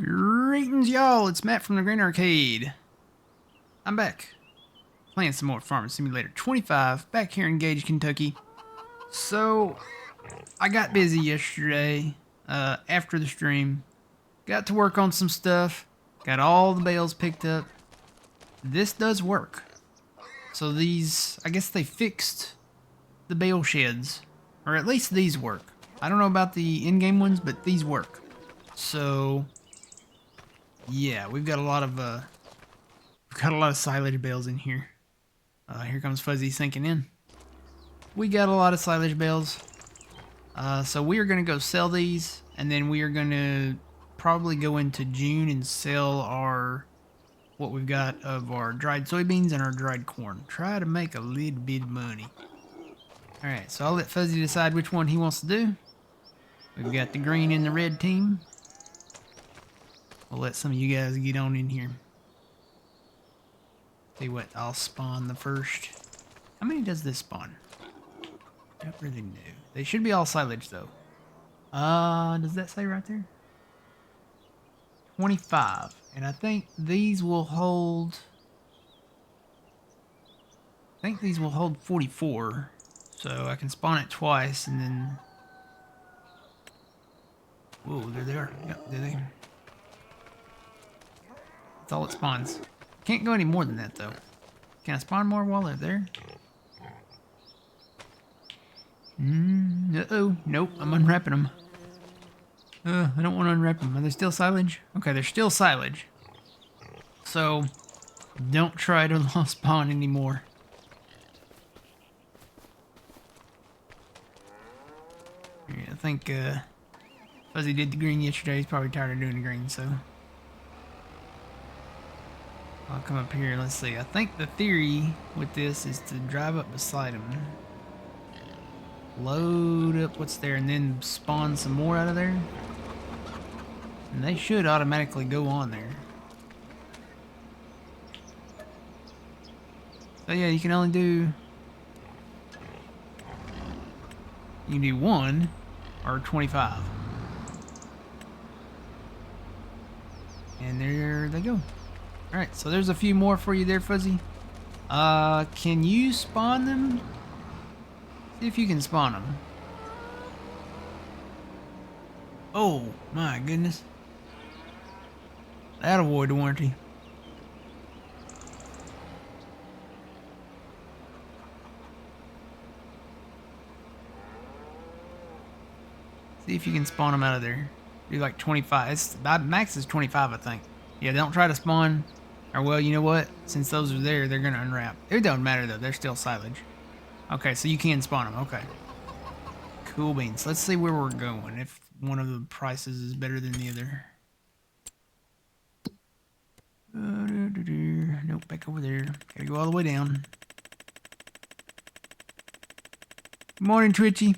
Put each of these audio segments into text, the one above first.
Greetings, y'all. It's Matt from the Green Arcade. I'm back playing some more Farming Simulator 25 back here in Gage, Kentucky. So, I got busy yesterday after the stream. Got to work on some stuff. Got all the bales picked up. This does work. So these, I guess they fixed the bale sheds. Or at least these work. I don't know about the in-game ones, but these work. So, yeah, we've got a lot of silage bales in here. Here comes Fuzzy sinking in. We got a lot of silage bales. So we are going to go sell these, and then we are going to probably go into June and sell what we've got of our dried soybeans and our dried corn. Try to make a little bit of money. Alright, so I'll let Fuzzy decide which one he wants to do. We've got the green and the red team. We'll let some of you guys get on in here. See what, I'll spawn the first. How many does this spawn? Don't really know. They should be all silage though. Does that say right there? 25. And I think these will hold... 44. So I can spawn it twice and then... Whoa, there they are. Yep, there they are. That's all it spawns. Can't go any more than that though. Can I spawn more while they're there? Uh-oh. Nope, I'm unwrapping them. I don't want to unwrap them. Are they still silage? Okay, they're still silage. So, don't try to spawn anymore. Yeah, I think Fuzzy did the green yesterday. He's probably tired of doing the green, so... I'll come up here. Let's see. I think the theory with this is to drive up beside them. Load up what's there and then spawn some more out of there. And they should automatically go on there. So yeah, you can only do... You can do 1 or 25. And there they go. Alright, so there's a few more for you there, Fuzzy. Can you spawn them? See if you can spawn them. Oh, my goodness. That'll avoid the warranty. See if you can spawn them out of there. Do like 25. It's, max is 25, I think. Yeah, don't try to spawn. Or, well, you know what? Since those are there, they're going to unwrap. It don't matter, though. They're still silage. Okay, so you can spawn them. Okay. Cool beans. Let's see where we're going. If one of the prices is better than the other. Nope, back over there. Gotta go all the way down. Good morning, Twitchy.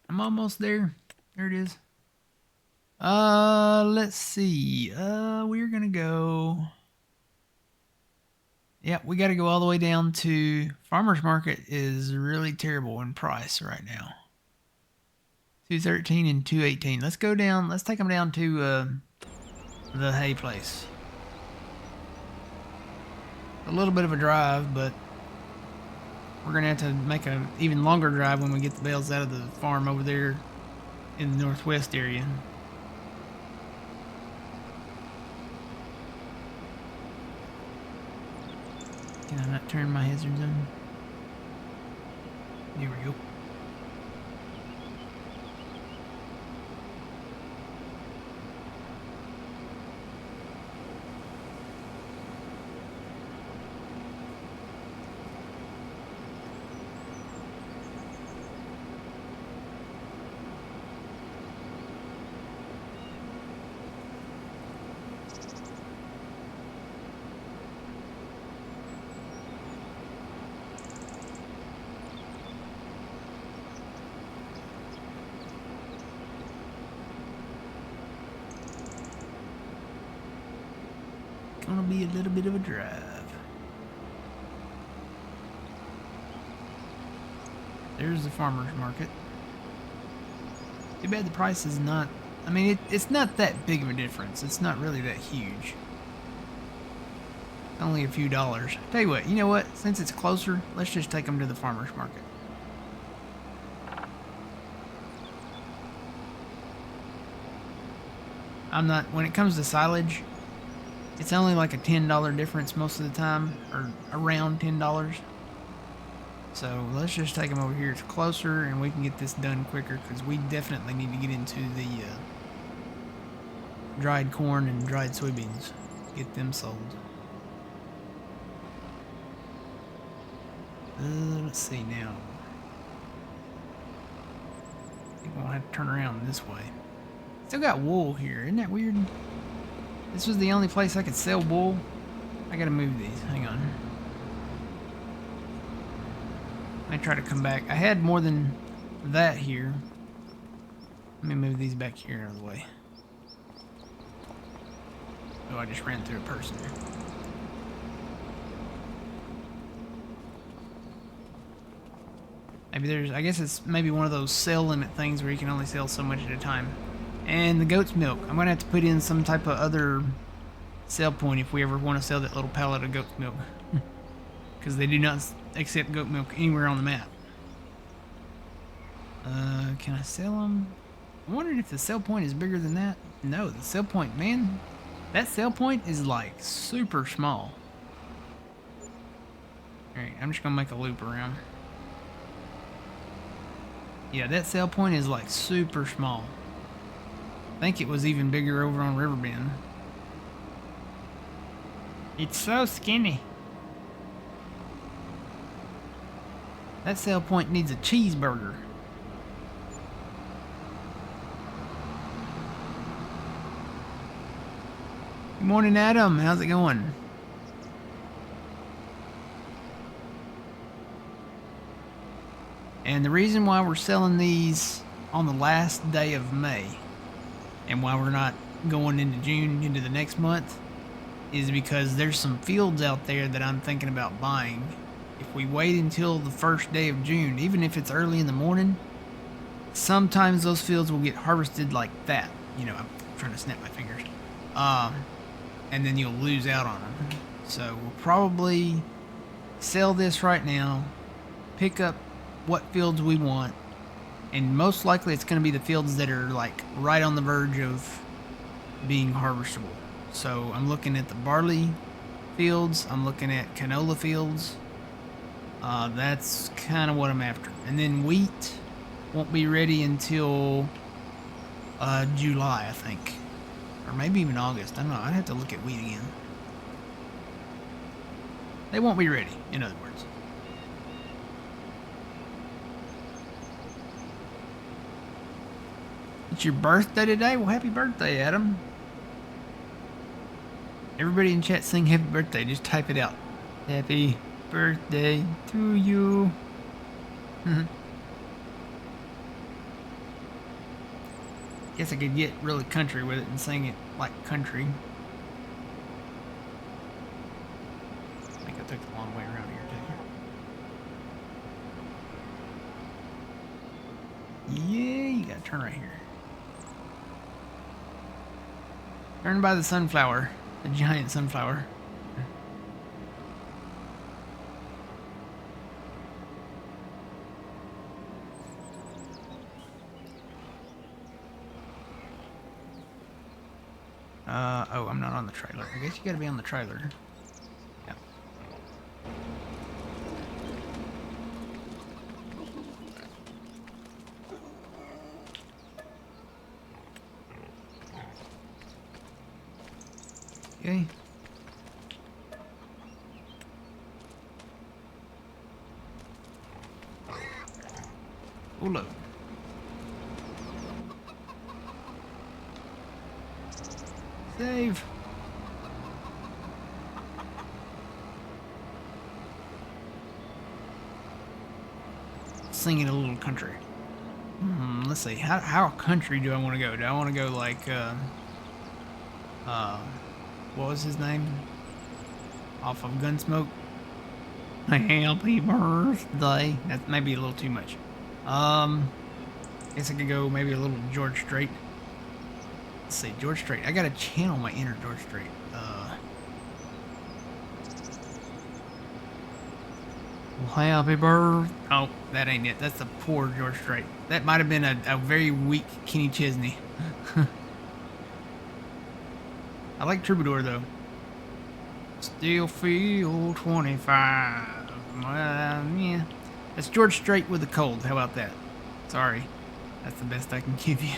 I'm almost there. There it is. Let's see. We're gonna go... Yeah, we gotta go all the way down to... Farmer's Market is really terrible in price right now. 213 and 218. Let's go down. Let's take them down to the hay place. A little bit of a drive, but we're gonna have to make an even longer drive when we get the bales out of the farm over there in the northwest area. Can I not turn my hazard zone? There we go. Gonna be a little bit of a drive. There's the farmer's market. Too bad the price is not... I mean, it's not that big of a difference. It's not really that huge. It's only a few dollars. Tell you what, you know what? Since it's closer, let's just take them to the farmer's market. I'm not... When it comes to silage, it's only like a $10 difference most of the time, or around $10. So let's just take them over here. It's closer, and we can get this done quicker because we definitely need to get into the dried corn and dried soybeans. Get them sold. Let's see now. I think we'll have to turn around this way. Still got wool here. Isn't that weird? This was the only place I could sell wool. I gotta move these. Hang on. I try to come back. I had more than that here. Let me move these back here out of the way. Oh, I just ran through a person. Maybe there's... I guess it's maybe one of those sell limit things where you can only sell so much at a time. And the goat's milk. I'm going to have to put in some type of other sell point if we ever want to sell that little pallet of goat's milk. Because they do not accept goat milk anywhere on the map. Can I sell them? I wondered if the sell point is bigger than that. No, the sell point, man, that sell point is like super small. Alright, I'm just going to make a loop around. Yeah, that sell point is like super small. I think it was even bigger over on Riverbend. It's so skinny. That sell point needs a cheeseburger. Good morning, Adam. How's it going? And the reason why we're selling these on the last day of May and why we're not going into June, into the next month, is because there's some fields out there that I'm thinking about buying. If we wait until the first day of June, even if it's early in the morning, sometimes those fields will get harvested like that. You know, I'm trying to snap my fingers. And then you'll lose out on them. So we'll probably sell this right now, pick up what fields we want, and most likely it's going to be the fields that are like right on the verge of being harvestable. So I'm looking at the barley fields, I'm looking at canola fields. That's kind of what I'm after. And then wheat won't be ready until July, I think. Or maybe even August. I don't know. I'd have to look at wheat again. They won't be ready, in other words. It's your birthday today? Well, happy birthday, Adam. Everybody in chat sing happy birthday. Just type it out. Happy birthday to you. Guess I could get really country with it and sing it like country. I think I took the long way around here too. Yeah, you gotta turn right here. Turn by the sunflower, the giant sunflower. Oh, I'm not on the trailer. I guess you gotta be on the trailer. Yeah. Okay. Hold up. Save. Singing a little country. Let's see. How country do I want to go? Do I want to go like what was his name? Off of Gunsmoke. Happy birthday. That may be a little too much. Guess I could go maybe a little George Strait. Let's see, George Strait. I gotta channel my inner George Strait. Happy birthday. Oh, that ain't it. That's the poor George Strait. That might have been a very weak Kenny Chesney. I like Troubadour though. Still feel 25. Yeah. That's George Strait with a cold. How about that? Sorry. That's the best I can give you.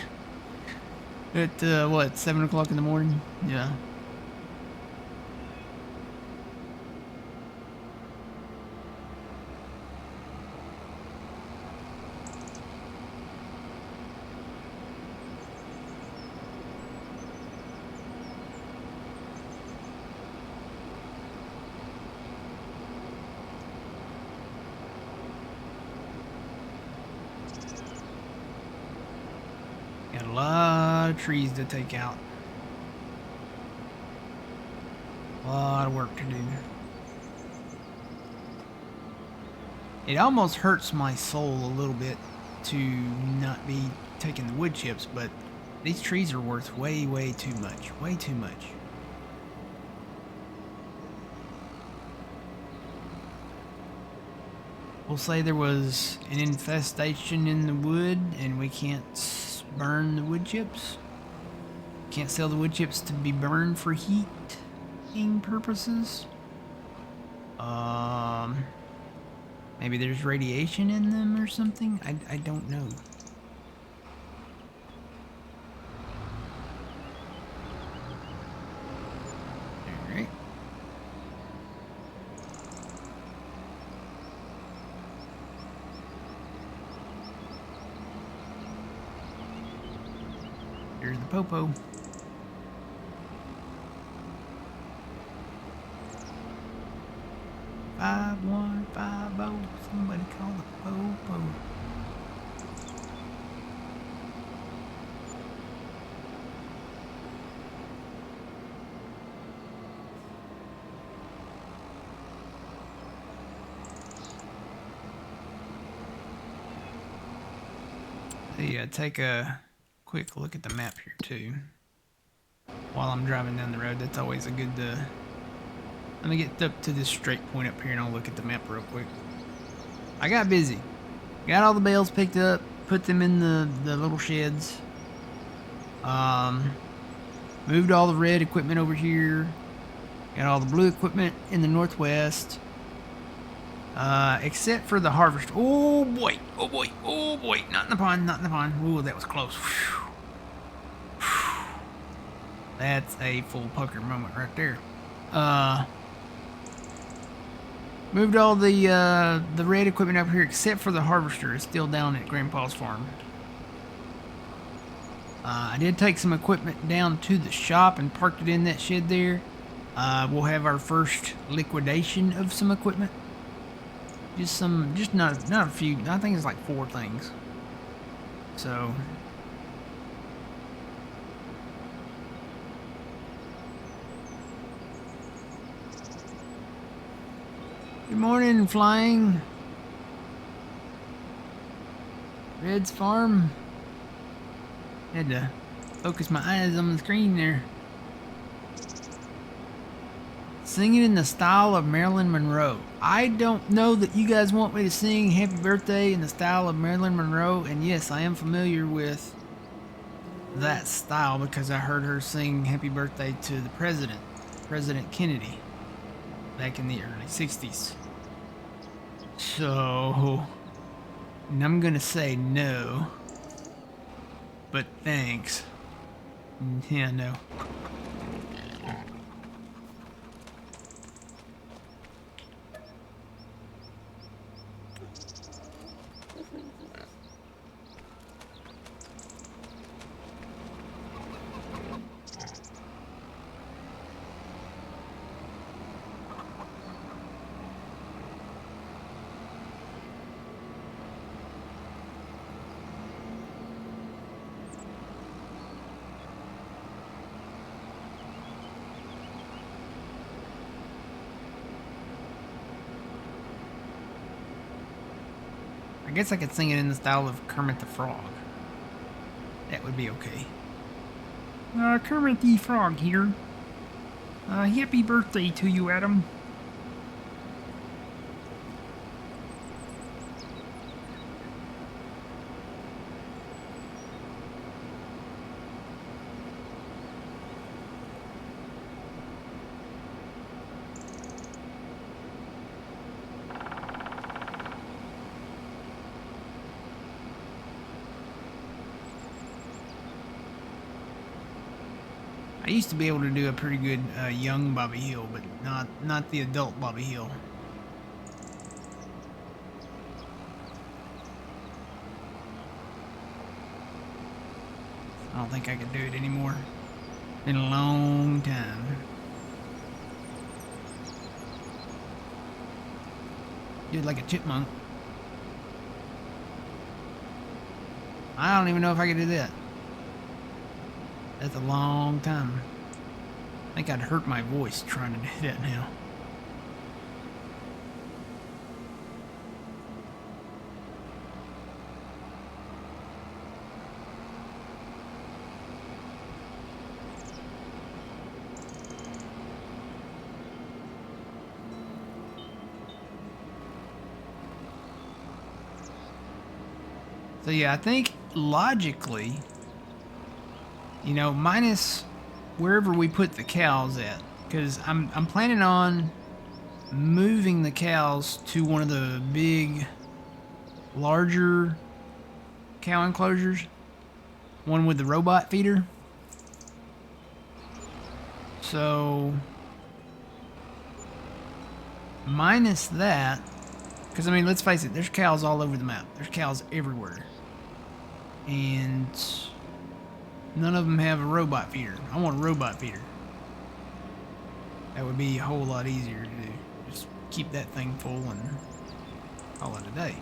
At, what, 7 o'clock in the morning? Yeah. Got a lot of trees to take out. A lot of work to do. It almost hurts my soul a little bit to not be taking the wood chips, but these trees are worth way, way too much. Way too much. We'll say there was an infestation in the wood and we can't burn the wood chips. Can't sell the wood chips to be burned for heating purposes. Maybe there's radiation in them or something. I don't know. Alright. Here's the popo. Five, 1, 5, 0. Somebody call the popo. Yeah, take a quick look at the map here too. While I'm driving down the road, that's always a good. Let me get up to this straight point up here and I'll look at the map real quick. I got busy. Got all the bales picked up, put them in the little sheds. Moved all the red equipment over here. Got all the blue equipment in the northwest. Except for the harvest. Oh boy, oh boy, oh boy. Not in the pond, not in the pond. Ooh, that was close. Whew. Whew. That's a full pucker moment right there. Moved all the red equipment up here except for the harvester. It's still down at Grandpa's farm. I did take some equipment down to the shop and parked it in that shed there. We'll have our first liquidation of some equipment. Just not a few. I think it's like 4 things. So. Good morning, Flying. Red's farm. Had to focus my eyes on the screen there. Singing in the style of Marilyn Monroe. I don't know that you guys want me to sing Happy Birthday in the style of Marilyn Monroe, and yes, I am familiar with that style because I heard her sing Happy Birthday to the President, President Kennedy, back in the early 60s. So, and I'm gonna say no, but thanks. Yeah, no. guess I could sing it in the style of Kermit the Frog. That would be okay. Kermit the Frog here. Happy birthday to you, Adam. I used to be able to do a pretty good young Bobby Hill, but not the adult Bobby Hill. I don't think I could do it anymore. Been a long time. Do it like a chipmunk. I don't even know if I could do that. That's a long time. I think I'd hurt my voice trying to do that now. So yeah, I think logically, you know, minus wherever we put the cows at, because I'm planning on moving the cows to one of the big, larger cow enclosures, one with the robot feeder. So minus that, because I mean, let's face it, there's cows all over the map. There's cows everywhere, and none of them have a robot feeder. I want a robot feeder. That would be a whole lot easier to do. Just keep that thing full and call it a day.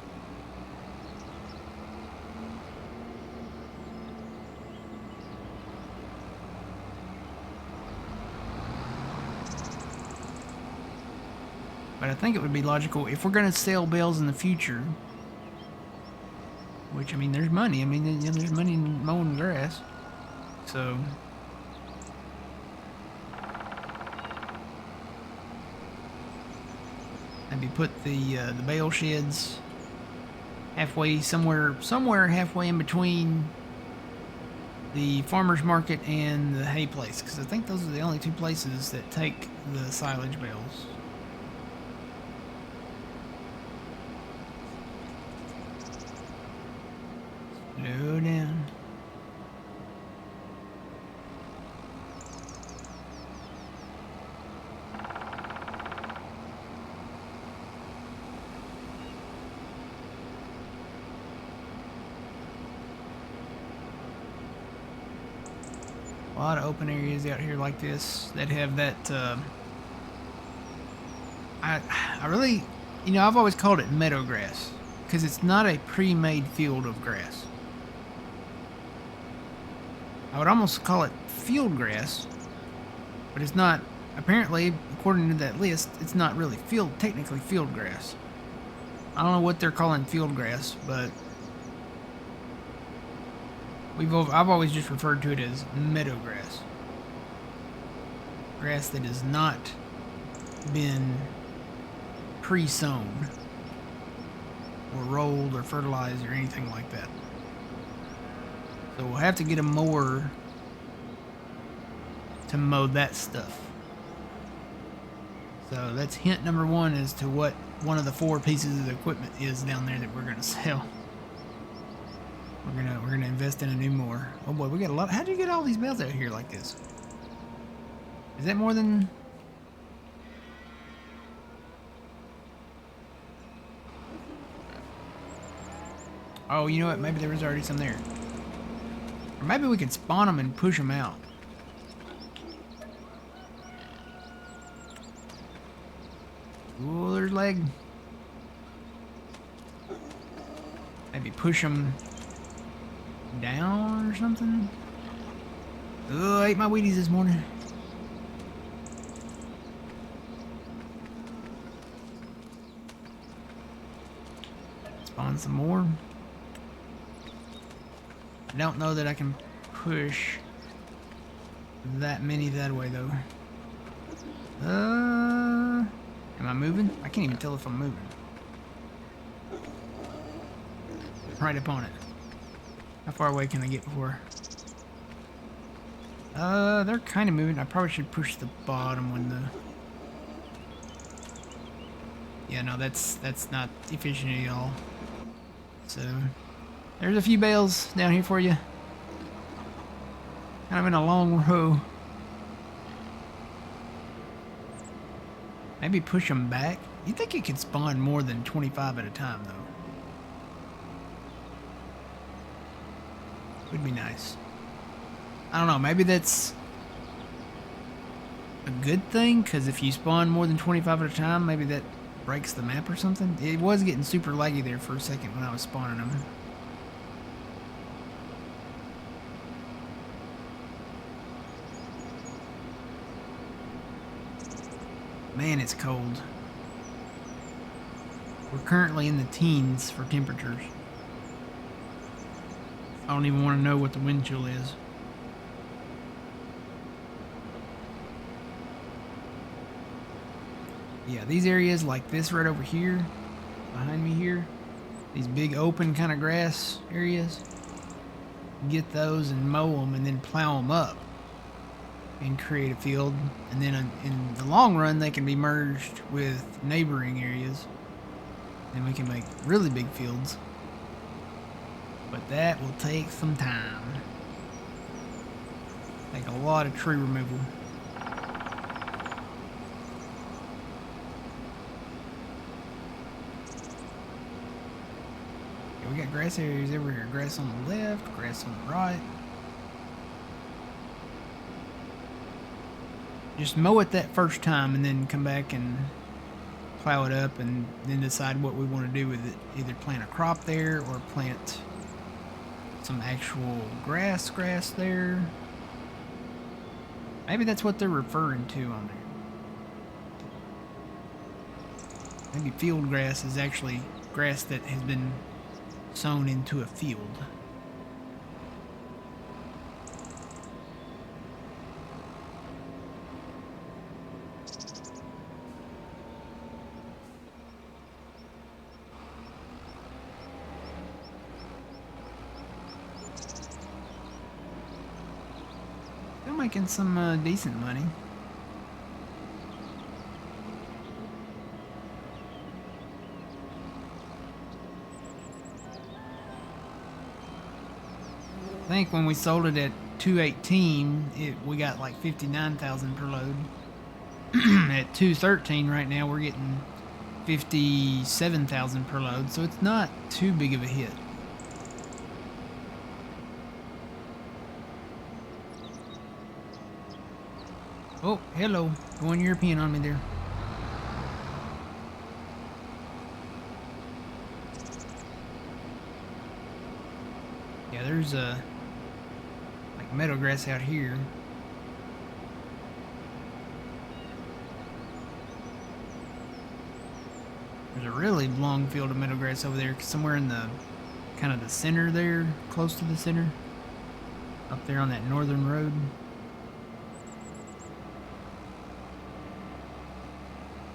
But I think it would be logical if we're going to sell bales in the future. Which, I mean, there's money. I mean, you know, there's money in mowing grass. So maybe put the bale sheds halfway somewhere halfway in between the farmer's market and the hay place, because I think those are the only two places that take the silage bales. Slow down. A lot of open areas out here like this that have that, I really, you know, I've always called it meadow grass, because it's not a pre-made field of grass. I would almost call it field grass, but it's not, apparently, according to that list, it's not really technically field grass. I don't know what they're calling field grass, but I've always just referred to it as meadow grass. Grass that has not been pre-sown or rolled or fertilized or anything like that. So we'll have to get a mower to mow that stuff. So that's hint number one as to what one of the 4 pieces of equipment is down there that we're gonna sell. We're gonna invest in a new mower. Oh boy, we got a lot. How do you get all these bales out here like this? Is that more than? Oh, you know what? Maybe there was already some there. Or maybe we could spawn them and push them out. Ooh, there's leg. Maybe push them down or something. Oh, I ate my Wheaties this morning. Let's Spawn some more. I don't know that I can push that many that way though. Am I moving? I can't even tell if I'm moving. Right upon it. How far away can I get before? They're kind of moving. I probably should push the bottom when the... Yeah, no, that's not efficient at all. So, there's a few bales down here for you. Kind of in a long row. Maybe push them back. You think it could spawn more than 25 at a time, though? Would be nice. I don't know, maybe that's a good thing, because if you spawn more than 25 at a time, maybe that breaks the map or something. It was getting super laggy there for a second when I was spawning them. Man, it's cold. We're currently in the teens for temperatures. I don't even want to know what the wind chill is. Yeah, these areas like this right over here, behind me here, these big open kind of grass areas, get those and mow them and then plow them up and create a field. And then in the long run, they can be merged with neighboring areas. And we can make really big fields. But that will take some time. Take a lot of tree removal. Yeah, we got grass areas everywhere. Grass on the left, grass on the right. Just mow it that first time and then come back and plow it up and then decide what we want to do with it. Either plant a crop there or plant some actual grass there. Maybe that's what they're referring to on there. Maybe field grass is actually grass that has been sown into a field. Still making some decent money. I think when we sold it at 218, we got like 59,000 per load. At 213 right now, we're getting 57,000 per load, so it's not too big of a hit. Oh, hello. Going European on me there. Yeah, there's like meadow grass out here. There's a really long field of meadow grass over there, somewhere in the kind of the center there, close to the center, up there on that northern road.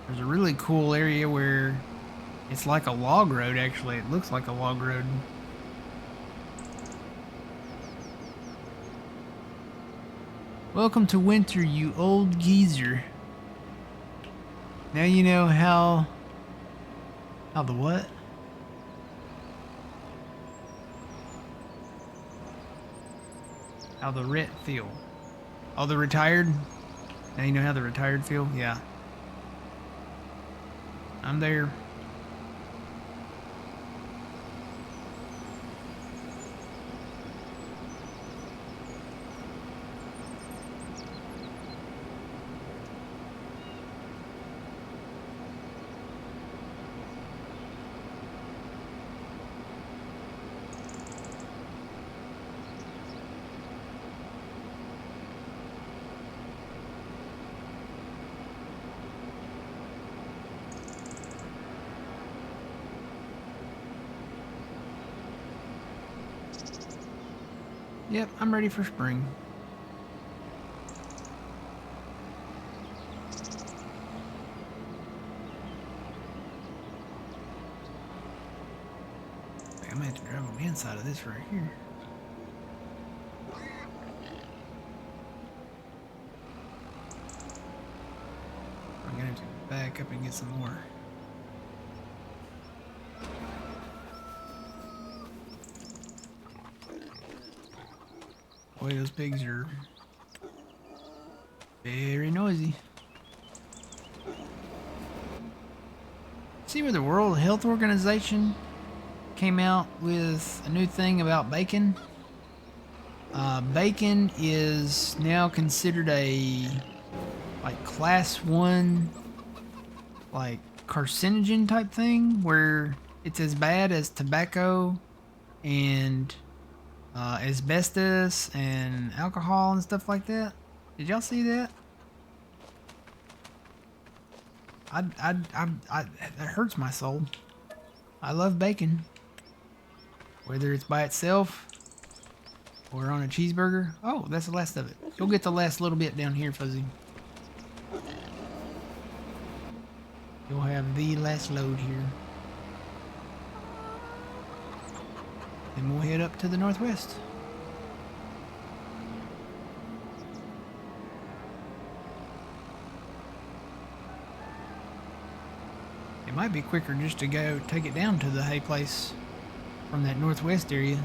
There's a really cool area where it's like a log road, actually. It looks like a log road. Welcome to winter, you old geezer. Now you know how the what? How the ret feel. Oh, the retired? Now you know how the retired feel? Yeah. I'm there. Yep, I'm ready for spring. I'm gonna have to drive on the inside of this right here. I'm gonna have to back up and get some more. Boy, those pigs are very noisy. See where the World Health Organization came out with a new thing about bacon? Bacon is now considered a like class 1 like carcinogen type thing, where it's as bad as tobacco and asbestos and alcohol and stuff like that. Did y'all see that? That hurts my soul. I love bacon, whether it's by itself or on a cheeseburger. Oh, that's the last of it. You'll get the last little bit down here, Fuzzy. You'll have the last load here. Then we'll head up to the northwest. It might be quicker just to go take it down to the hay place from that northwest area.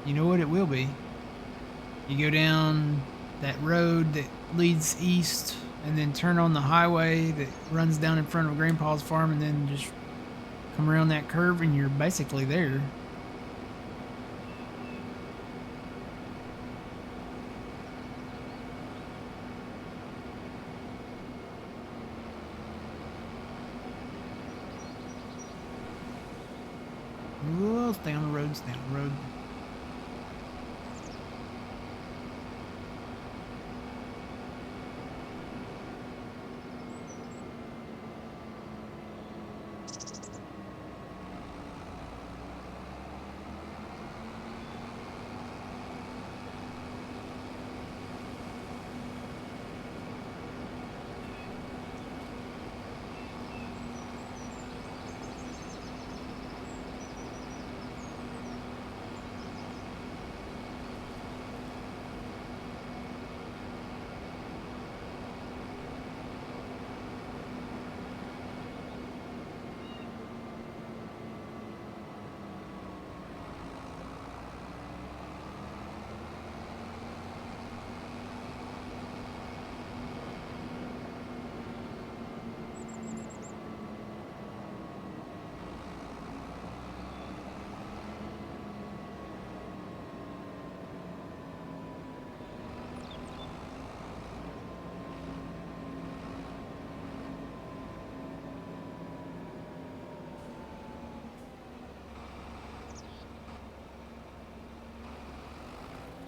You know what it will be? You go down that road that leads east and then turn on the highway that runs down in front of Grandpa's farm and then just come around that curve and you're basically there. Whoa, stay on the road, stay on the road.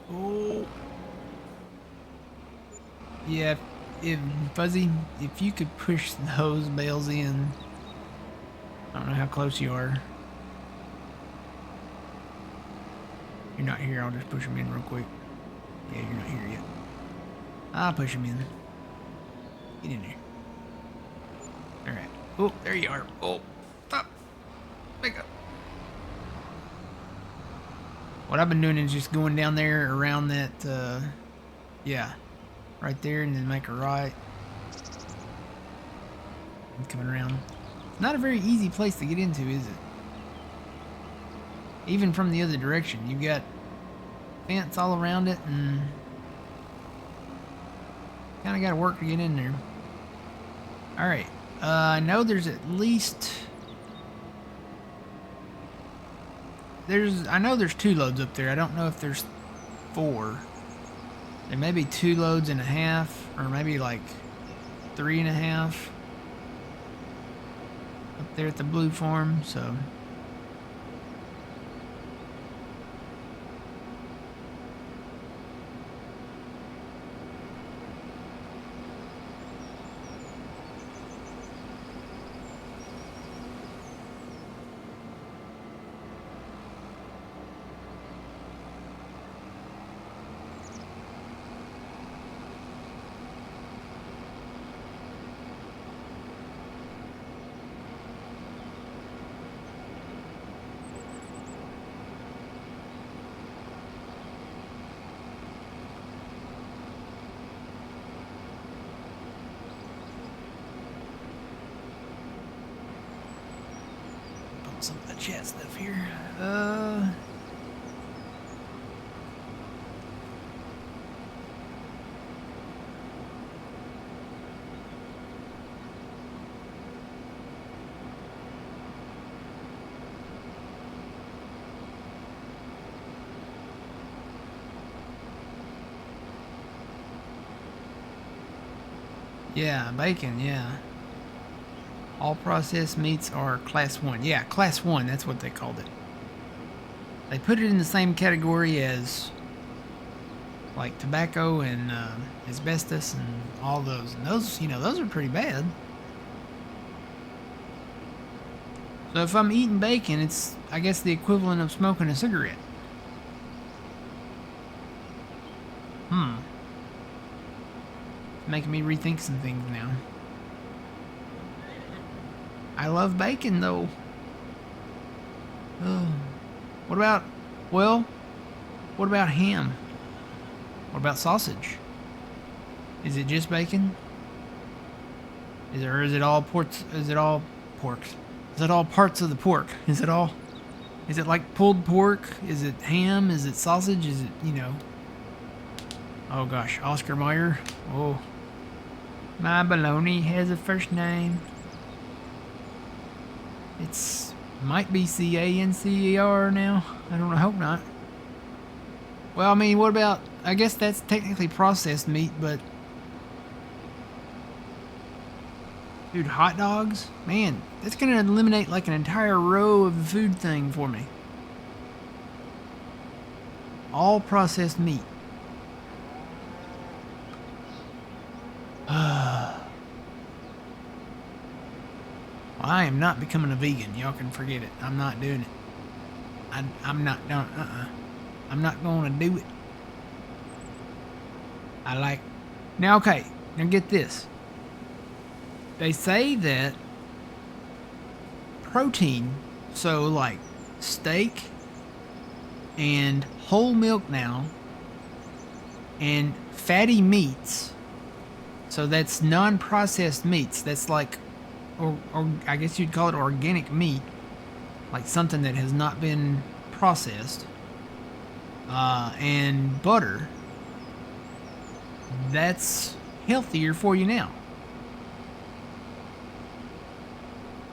Oh. Yeah, if Fuzzy, if you could push those bales in. I don't know how close you are. You're not here, I'll just push them in real quick. Yeah, you're not here yet. I'll push them in. Get in there. Alright. Oh, there you are. Oh, stop. Back up. What I've been doing is just going down there around that, yeah, right there, and then make a right. And coming around. It's not a very easy place to get into, is it? Even from the other direction. You've got fence all around it, and kind of got to work to get in there. Alright. I know there's at least... I know there's 2 loads up there. I don't know if there's 4. There may be 2 loads and a half, or maybe like 3 and a half up there at the blue farm, so. chat stuff here. Yeah, bacon, yeah. All processed meats are class 1. Yeah, class 1, that's what they called it. They put it in the same category as like tobacco and asbestos and all those. And those, you know, those are pretty bad. So if I'm eating bacon, it's, I guess, the equivalent of smoking a cigarette. Making me rethink some things now. I love bacon, though. Oh. What about, well, what about ham? What about sausage? Is it just bacon? Is it all ports? Is it all porks? Is it all parts of the pork? Is it all? Is it like pulled pork? Is it ham? Is it sausage? Is it, you know? Oh gosh, Oscar Mayer. Oh, my baloney has a first name. It's might be Cancer now. I don't know. I hope not. Well, I mean, what about? I guess that's technically processed meat, but dude, hot dogs, man, that's gonna eliminate like an entire row of the food thing for me. All processed meat. I am not becoming a vegan. Y'all can forget it. I'm not doing it. I'm not doing. I'm not going to do it. I like. Now, okay. Now get this. They say that protein, so like steak and whole milk now, and fatty meats. So that's non-processed meats. That's like, or I guess you'd call it organic meat, like something that has not been processed. And butter. That's healthier for you now.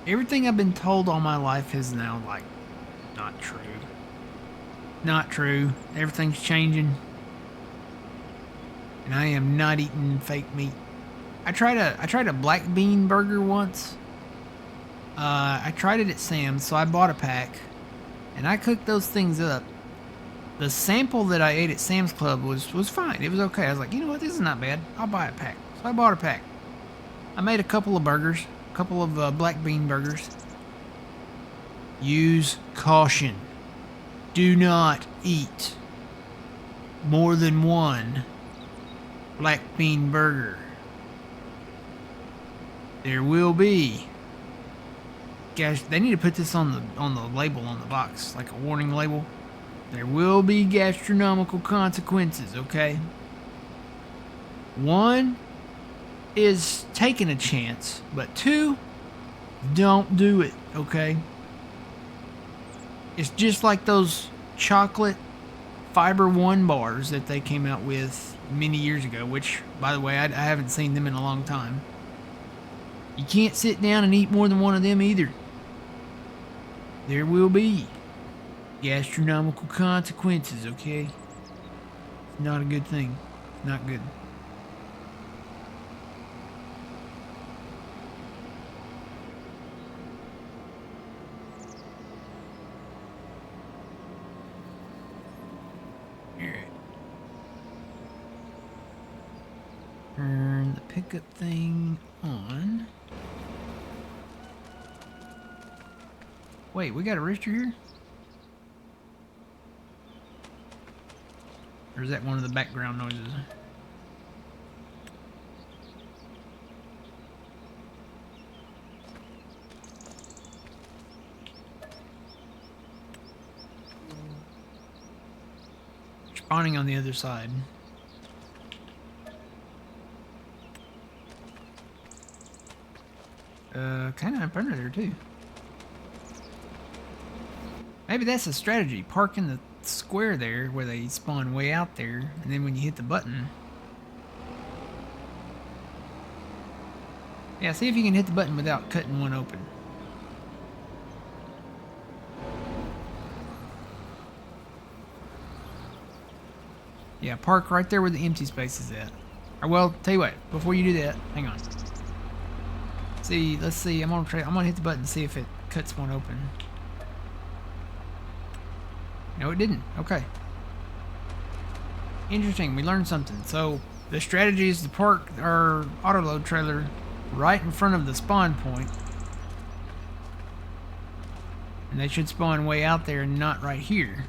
Everything I've been told all my life is now like not true. Not true. Everything's changing. And I am not eating fake meat. I tried a black bean burger once. I tried it at Sam's, so I bought a pack, and I cooked those things up. The sample that I ate at Sam's Club was fine. It was okay. I was like, you know what, this is not bad. I'll buy a pack. So I bought a pack. I made a couple of burgers, a couple of black bean burgers. Use caution. Do not eat more than one black bean burger. There will be. Gosh, they need to put this on the label on the box, like a warning label. There will be gastronomical consequences, okay? One is taking a chance, but two, don't do it, okay? It's just like those chocolate Fiber One bars that they came out with many years ago, which, by the way, I haven't seen them in a long time. You can't sit down and eat more than one of them either. There will be gastronomical consequences, okay? It's not a good thing. Not good. Alright. Turn the pickup thing on. Wait, we got a rooster here? Or is that one of the background noises? Spawning on the other side. Kind of up under there too. Maybe that's a strategy. Park in the square there where they spawn way out there, and then when you hit the button... Yeah, see if you can hit the button without cutting one open. Yeah, park right there where the empty space is at. Or well, tell you what, before you do that, hang on. See, let's see, I'm gonna hit the button and see if it cuts one open. No, it didn't. Okay. Interesting, we learned something. So, the strategy is to park our autoload trailer right in front of the spawn point. And they should spawn way out there and not right here.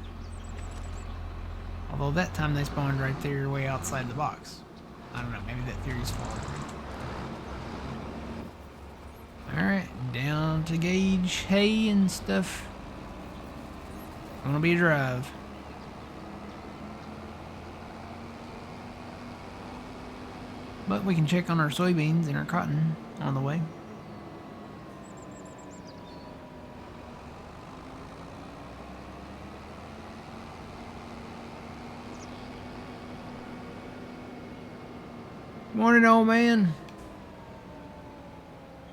Although that time they spawned right there way outside the box. I don't know, maybe that theory's flawed. Alright, down to Gage, hay and stuff. Gonna be a drive. But we can check on our soybeans and our cotton on the way. Morning, old man.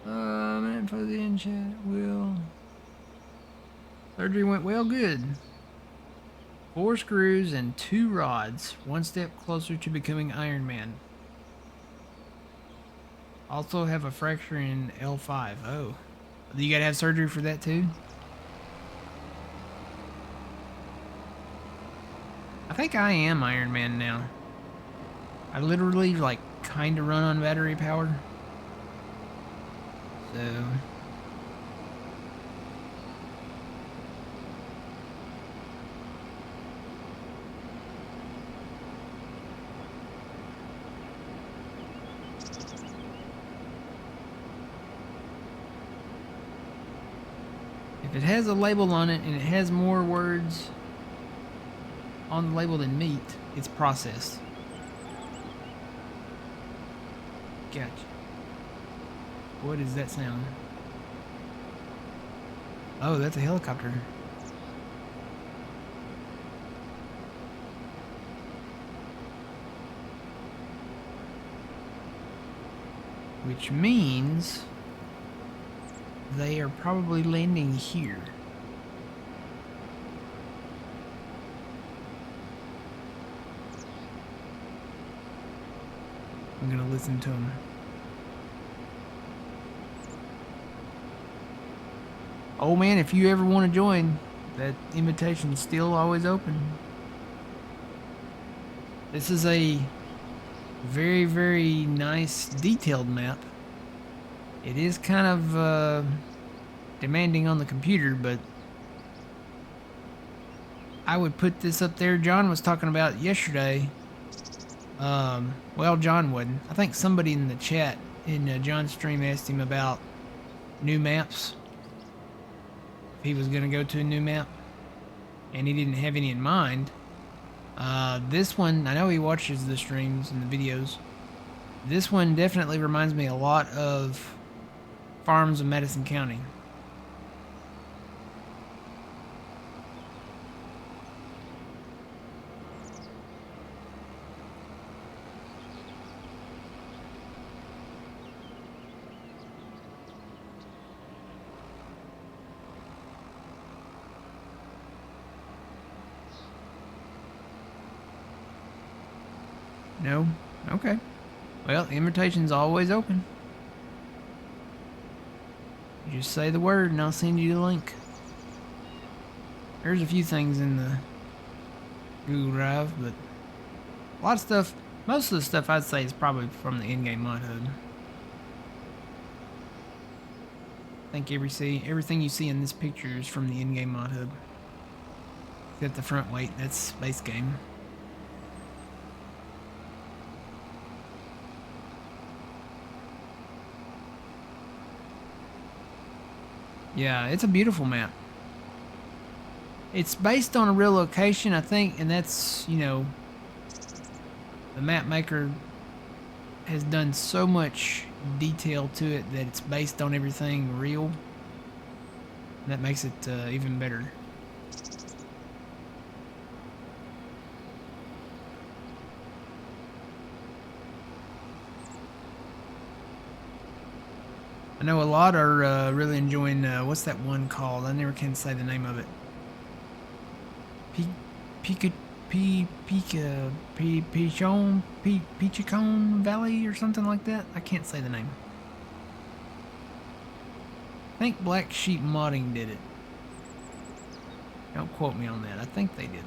Man, for the in chat, Will. Surgery went well, good. 4 screws and 2 rods, one step closer to becoming Iron Man. Also have a fracture in L5. Oh. You gotta have surgery for that too? I think I am Iron Man now. I literally, like, kind of run on battery power. So... if it has a label on it and it has more words on the label than meat, it's processed. Gotcha. What is that sound? Oh, that's a helicopter. Which means they are probably landing here. I'm gonna listen to them. Oh man, if you ever want to join, that invitation's still always open. This is a very, very nice detailed map. It is kind of demanding on the computer, but I would put this up there. John was talking about yesterday. Well, John wouldn't. I think somebody in the chat in John's stream asked him about new maps. If he was going to go to a new map, and he didn't have any in mind. This one, I know he watches the streams and the videos. This one definitely reminds me a lot of Farms of Madison County. No? Okay. Well, the invitation's always open. You just say the word and I'll send you the link. There's a few things in the Google Drive, but a lot of stuff, most of the stuff I'd say is probably from the in-game mod hub. I think everything you see in this picture is from the in-game mod hub. Except the front weight, that's base game. Yeah, it's a beautiful map. It's based on a real location, I think, and that's, you know, the map maker has done so much detail to it that it's based on everything real. That makes it even better. I know a lot are really enjoying, what's that one called? I never can say the name of it. Peachacone Valley or something like that. I can't say the name. I think Black Sheep Modding did it. Don't quote me on that. I think they did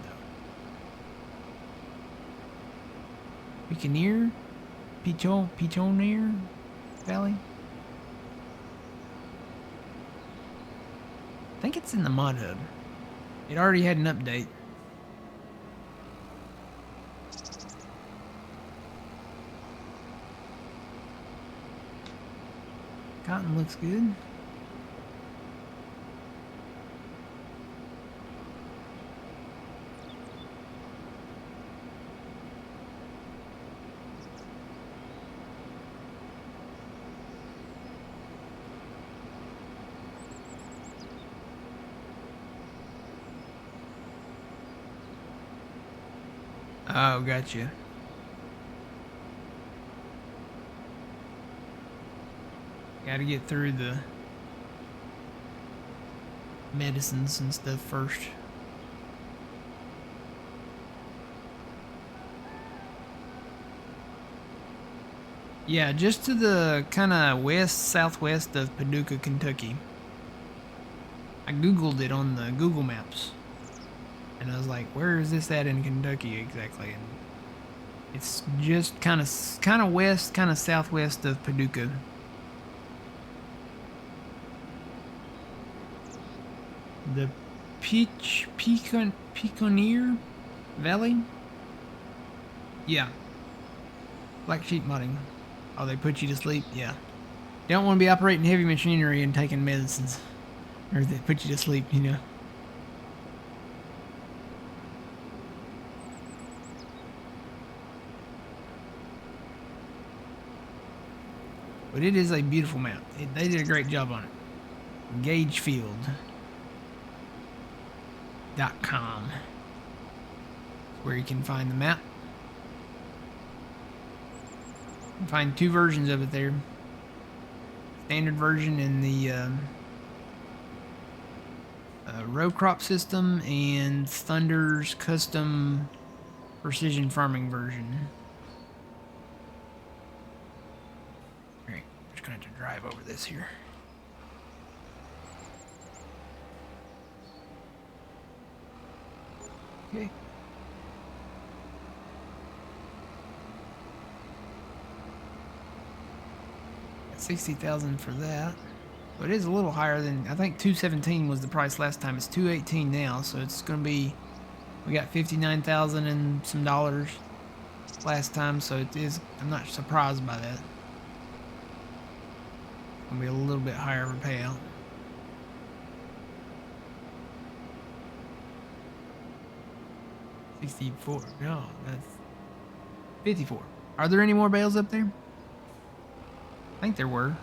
though. Piconeer? Pichoneer Valley? I think it's in the mod hub. It already had an update. Cotton looks good. Oh, gotcha. Gotta get through the medicines and stuff first. Yeah, just to the kind of southwest of Paducah, Kentucky. I googled it on the Google Maps. And I was like, where is this at in Kentucky exactly? And it's just kind of west, kind of southwest of Paducah. The Piconeer Valley? Yeah. Black Sheep Modding. Oh, they put you to sleep? Yeah. Don't want to be operating heavy machinery and taking medicines. Or they put you to sleep, you know. But it is a beautiful map. They did a great job on it. Gagefield.com. Where you can find the map. You can find two versions of it there. Standard version and the row crop system, and Thunder's custom precision farming version. Alright, just gonna have to drive over this here. Okay. Got 60,000 for that. So it is a little higher than, I think 217 was the price last time. It's 218 now, so it's going to be, we got 59,000 and some dollars last time, so it is, I'm not surprised by that. It's going to be a little bit higher of a payout. $64, no, that's 54. Are there any more bales up there? I think there were.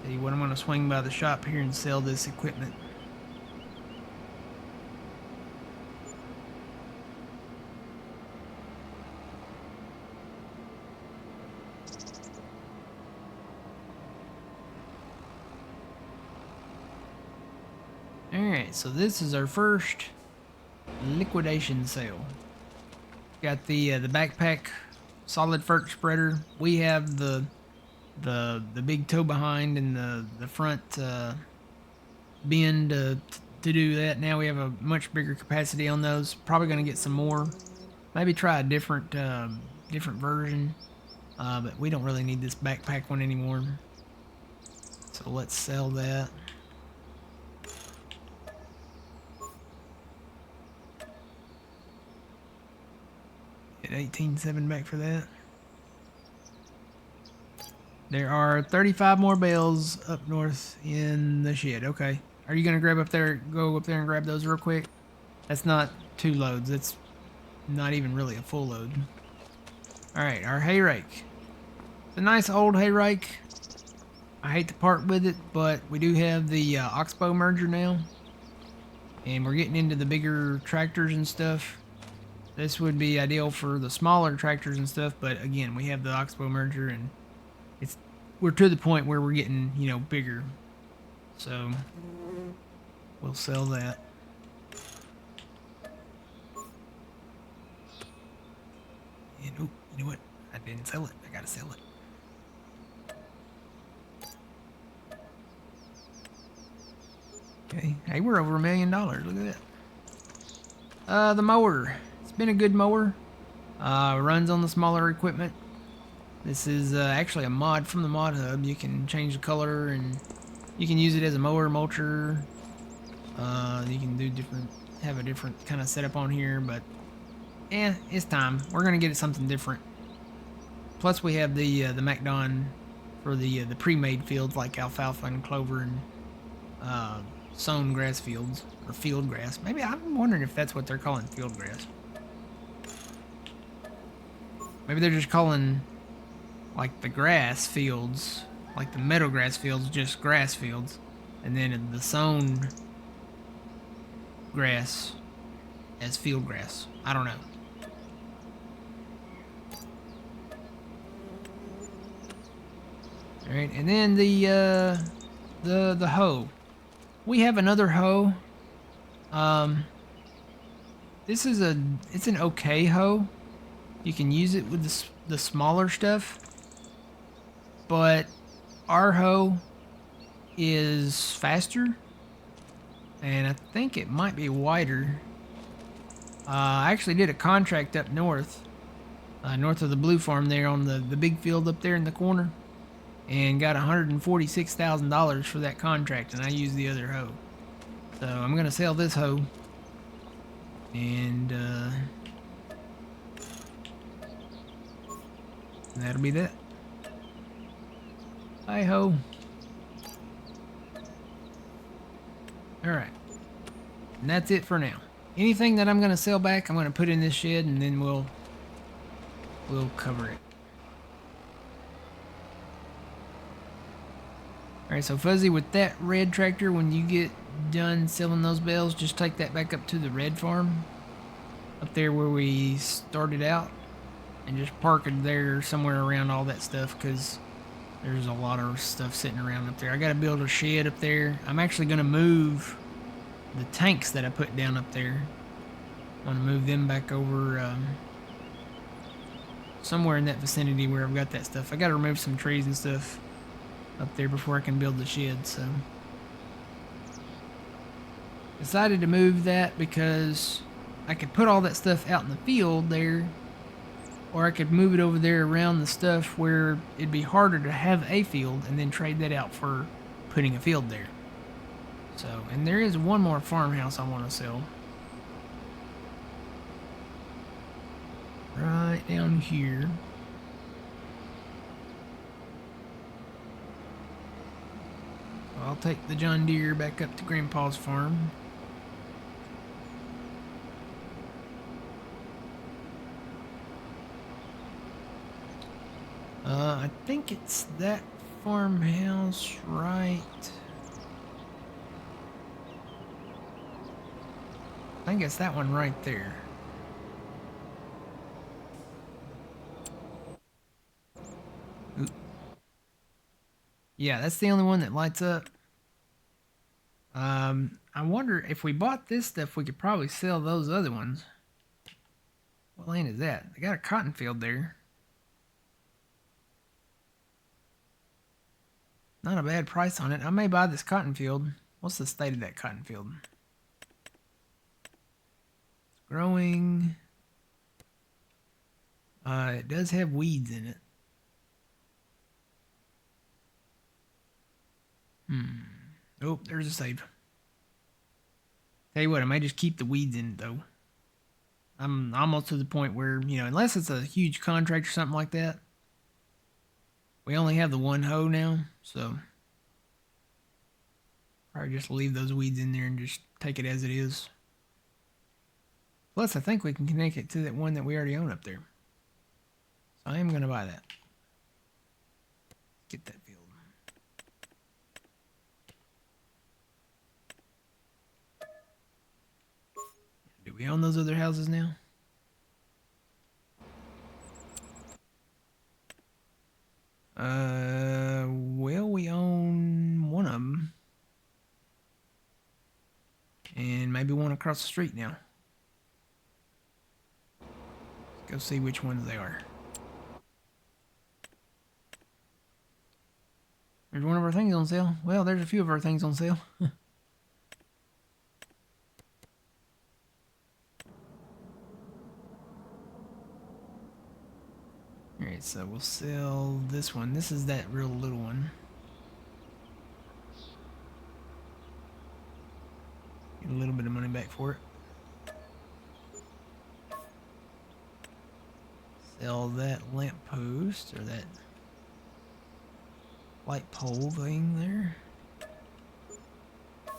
See what, I'm going to swing by the shop here and sell this equipment. Alright, so this is our first liquidation sale. Got the backpack solid fert spreader. We have the big tow behind and the front bin to do that. Now we have a much bigger capacity on those. Probably going to get some more. Maybe try a different version. But we don't really need this backpack one anymore. So let's sell that. Get 18.7 back for that. There are 35 more bales up north in the shed. Okay. Are you going to go up there and grab those real quick? That's not 2 loads. That's not even really a full load. Alright, our hay rake. It's a nice old hay rake. I hate to part with it, but we do have the Oxbow merger now. And we're getting into the bigger tractors and stuff. This would be ideal for the smaller tractors and stuff, but again, we have the Oxbow merger and we're to the point where we're getting, you know, bigger. So we'll sell that. And oh, you know what? I didn't sell it. I gotta sell it. Okay. Hey, we're over $1 million. Look at that. The mower. It's been a good mower. Runs on the smaller equipment. This is actually a mod from the mod hub. You can change the color and you can use it as a mower mulcher. You can do have a different kind of setup on here, but yeah, it's time. We're gonna get it something different. Plus, we have the MacDon for the pre-made fields like alfalfa and clover and sown grass fields or field grass. Maybe I'm wondering if that's what they're calling field grass. Maybe they're just calling like the grass fields, like the meadow grass fields, just grass fields, and then the sown grass as field grass. I don't know. All right, and then the hoe. We have another hoe. This is it's an okay hoe. You can use it with the smaller stuff, but our hoe is faster, and I think it might be wider. I actually did a contract up north, north of the blue farm there on the big field up there in the corner, and got $146,000 for that contract, and I used the other hoe. So I'm gonna sell this hoe, and that'll be that. Hi ho. Alright. And that's it for now. Anything that I'm gonna sell back, I'm gonna put in this shed, and then we'll cover it. Alright, so Fuzzy, with that red tractor, when you get done selling those bales, just take that back up to the red farm. Up there where we started out. And just park it there somewhere around all that stuff, because there's a lot of stuff sitting around up there. I gotta build a shed up there. I'm actually gonna move the tanks that I put down up there. I'm gonna move them back over somewhere in that vicinity where I've got that stuff. I gotta remove some trees and stuff up there before I can build the shed, so decided to move that because I could put all that stuff out in the field there, or I could move it over there around the stuff where it'd be harder to have a field and then trade that out for putting a field there. So, and there is one more farmhouse I want to sell. Right down here. So I'll take the John Deere back up to Grandpa's farm. I think it's that farmhouse right. I think it's that one right there. Oop. Yeah, that's the only one that lights up. I wonder if we bought this stuff, we could probably sell those other ones. What land is that? They got a cotton field there. Not a bad price on it. I may buy this cotton field. What's the state of that cotton field? It's growing. It does have weeds in it. Oh, there's a save. Tell you what, I may just keep the weeds in it, though. I'm almost to the point where, you know, unless it's a huge contract or something like that, we only have the one hoe now, so probably just leave those weeds in there and just take it as it is. Plus, I think we can connect it to that one that we already own up there. So I am going to buy that. Get that field. We own those other houses now? Well, we own one of them. And maybe one across the street now. Let's go see which ones they are. There's one of our things on sale. Well, there's a few of our things on sale. Alright, so we'll sell this one. This is that real little one. Get a little bit of money back for it. Sell that lamppost, or that light pole thing there. I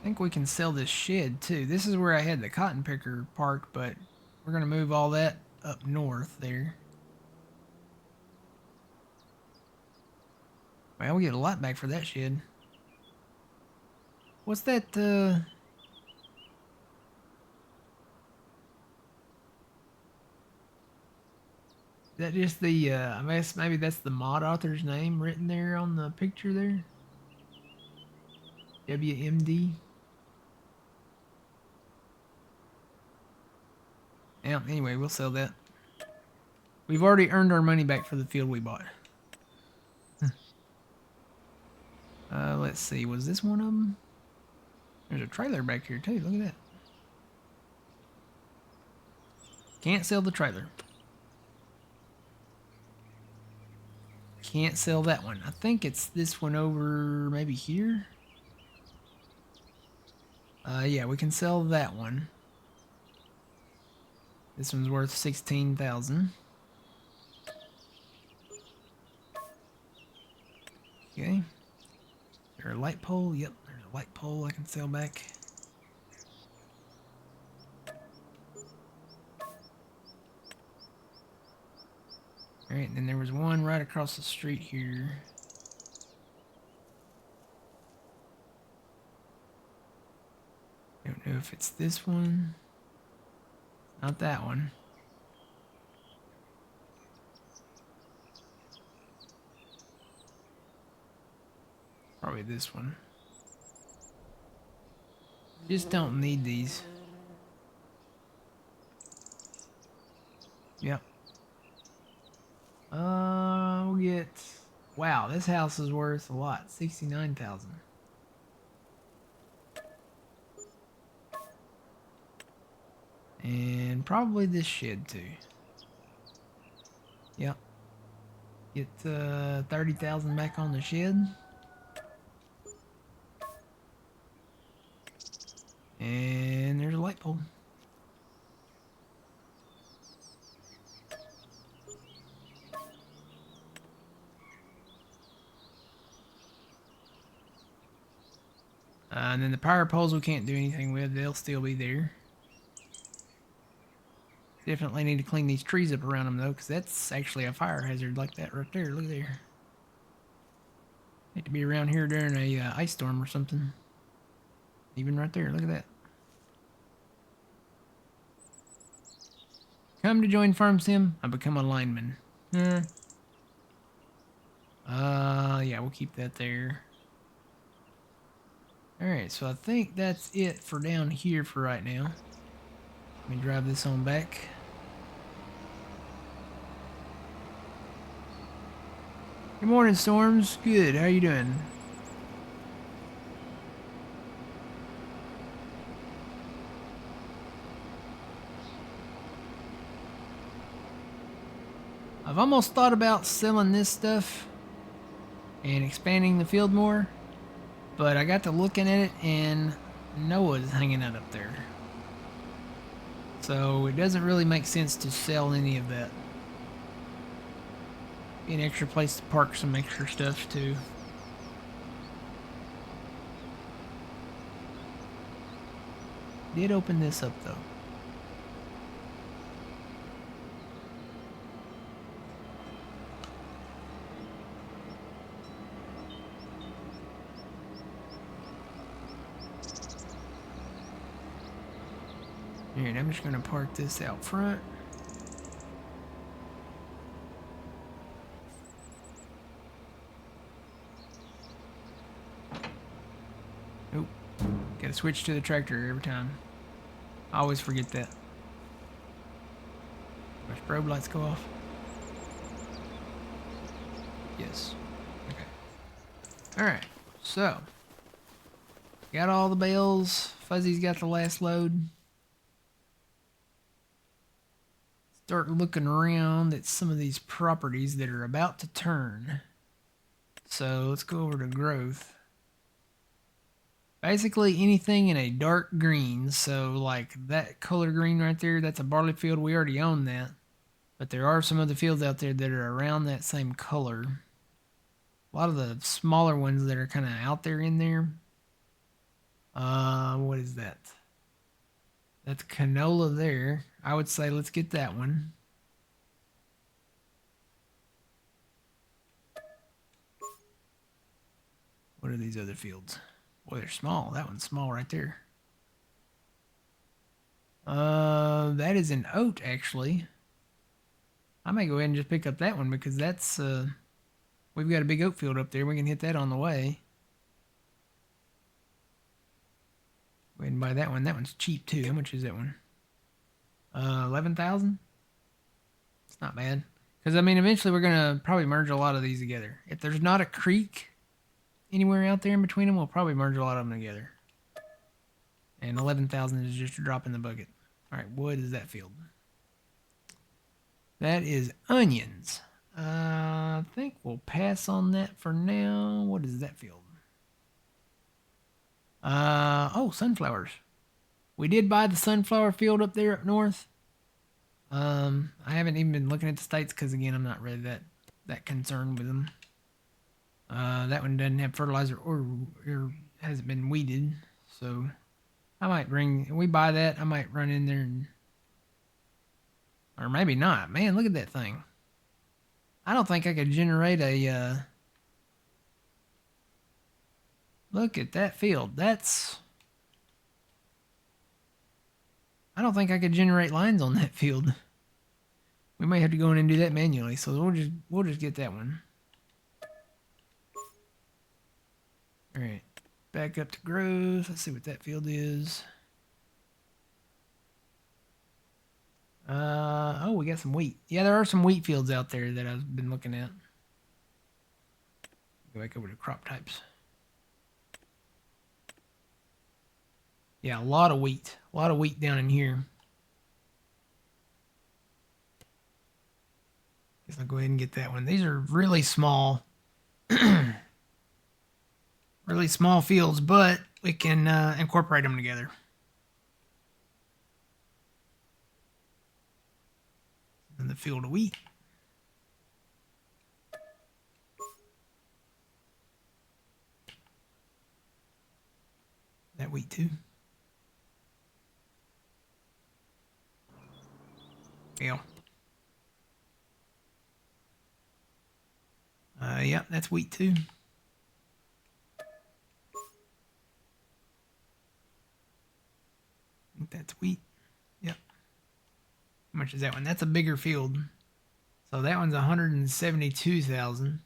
think we can sell this shed too. This is where I had the cotton picker parked, but we're going to move all that up north there. Well, we get a lot back for that shed. What's that, Is that just the, I guess maybe that's the mod author's name written there on the picture there? WMD. Yeah, anyway, we'll sell that. We've already earned our money back for the field we bought. Let's see, was this one of them? There's a trailer back here too, look at that. Can't sell the trailer. Can't sell that one. I think it's this one over maybe here. Yeah, we can sell that one. This one's worth 16,000. Okay. Is there a light pole? Yep, there's a light pole I can sell back. Alright, then there was one right across the street here. I don't know if it's this one. Not that one. Probably this one. Just don't need these. Yep. We'll get... Wow, this house is worth a lot. 69,000. And probably this shed too. Yep. Get 30,000 back on the shed. And there's a light pole. And then the power poles we can't do anything with. They'll still be there. Definitely need to clean these trees up around them though, because that's actually a fire hazard like that right there. Look there. Need to be around here during a ice storm or something. Even right there, look at that. Come to join Farm Sim. I become a lineman. Yeah, we'll keep that there. Alright, so I think that's it for down here for right now. Let me drive this on back. Good morning, Storms. Good, how you doing? I've almost thought about selling this stuff and expanding the field more, but I got to looking at it and Noah's hanging out up there. So it doesn't really make sense to sell any of that. Be an extra place to park some extra stuff too. Did open this up though. Alright, I'm just gonna park this out front. Nope. Gotta switch to the tractor every time. I always forget that. My strobe lights go off. Yes. Okay. Alright, so. Got all the bales. Fuzzy's got the last load. Start looking around at some of these properties that are about to turn. So let's go over to growth. Basically anything in a dark green. So like that color green right there, that's a barley field. We already own that. But there are some other fields out there that are around that same color. A lot of the smaller ones that are kind of out there in there. What is that? That's canola there. I would say let's get that one. What are these other fields? Boy, they're small. That one's small right there. That is an oat, actually. I may go ahead and just pick up that one because that's, we've got a big oat field up there. We can hit that on the way. Go ahead and buy that one. That one's cheap, too. How much is that one? 11,000? It's not bad. Because, I mean, eventually we're going to probably merge a lot of these together. If there's not a creek anywhere out there in between them, we'll probably merge a lot of them together. And 11,000 is just a drop in the bucket. All right, what is that field? That is onions. I think we'll pass on that for now. What is that field? Oh, sunflowers. We did buy the sunflower field up there up north. I haven't even been looking at the states because again, I'm not really that concerned with them. That one doesn't have fertilizer or hasn't been weeded, so I might we buy that. I might run in there and, or maybe not. Man, look at that thing. I don't think I could generate a, look at that field. I don't think I could generate lines on that field. We might have to go in and do that manually, so we'll just get that one. Alright, back up to growth. Let's see what that field is. Oh, we got some wheat. Yeah, there are some wheat fields out there that I've been looking at. Go back over to crop types. Yeah, a lot of wheat. A lot of wheat down in here. Guess I'll go ahead and get that one. These are really small. Really small fields, but we can incorporate them together. And the field of wheat. That wheat too. Yeah. Yep, that's wheat too. I think that's wheat. Yep. How much is that one? That's a bigger field. So that one's 172,000.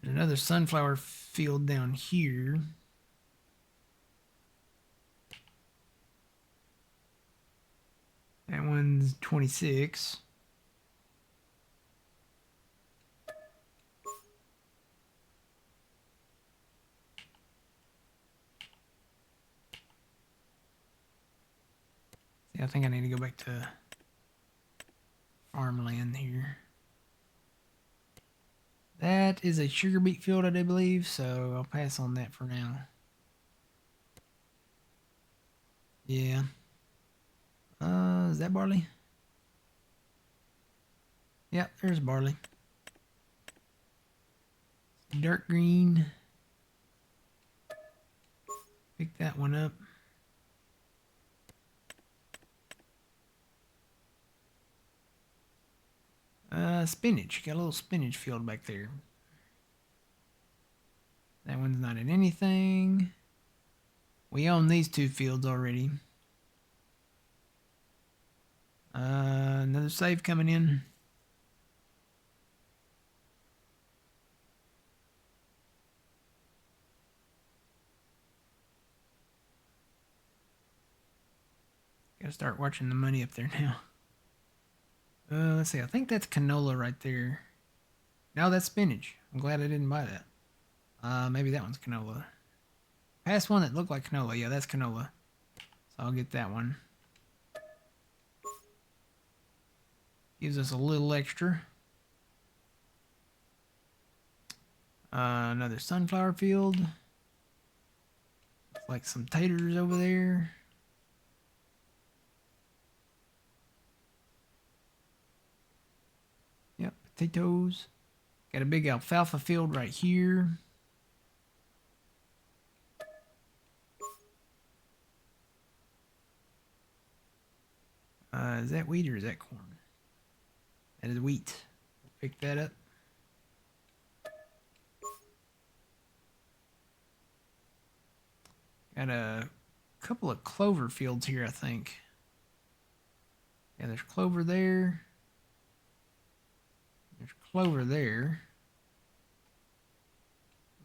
There's another sunflower field down here. That one's 26. See, I think I need to go back to farmland here. That is a sugar beet field, I do believe, so I'll pass on that for now. Yeah. Is that barley? Yep, there's barley. Dark green. Pick that one up. Spinach. Got a little spinach field back there. That one's not in anything. We own these 2 fields already. Another save coming in. Gotta start watching the money up there now. Let's see. I think that's canola right there. No, that's spinach. I'm glad I didn't buy that. Maybe that one's canola. Past one that looked like canola. Yeah, that's canola. So I'll get that one. Gives us a little extra. Another sunflower field. Looks like some taters over there. Yep, potatoes. Got a big alfalfa field right here. Is that wheat or is that corn? That is wheat. Pick that up. Got a couple of clover fields here, I think. Yeah, there's clover there. There's clover there.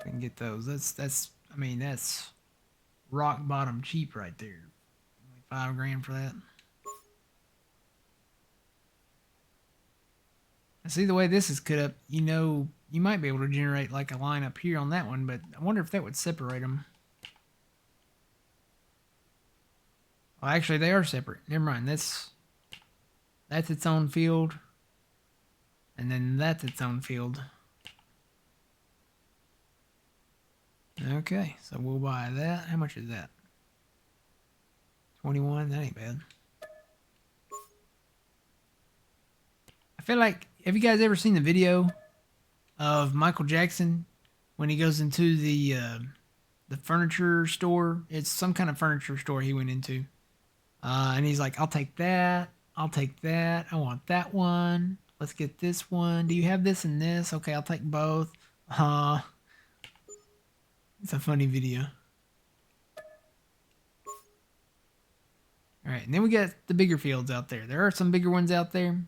We can get those. That's I mean, that's rock bottom cheap right there. Only $5 grand for that. I see the way this is cut up, you know, you might be able to generate like a line up here on that one, but I wonder if that would separate them. Well, actually, they are separate. Never mind. That's its own field, and then that's its own field. Okay, so we'll buy that. How much is that? 21. That ain't bad. I feel like, have you guys ever seen the video of Michael Jackson when he goes into the furniture store? It's some kind of furniture store he went into. And he's like, I'll take that. I'll take that. I want that one. Let's get this one. Do you have this and this? Okay, I'll take both. It's a funny video. All right, and then we got the bigger fields out there. There are some bigger ones out there.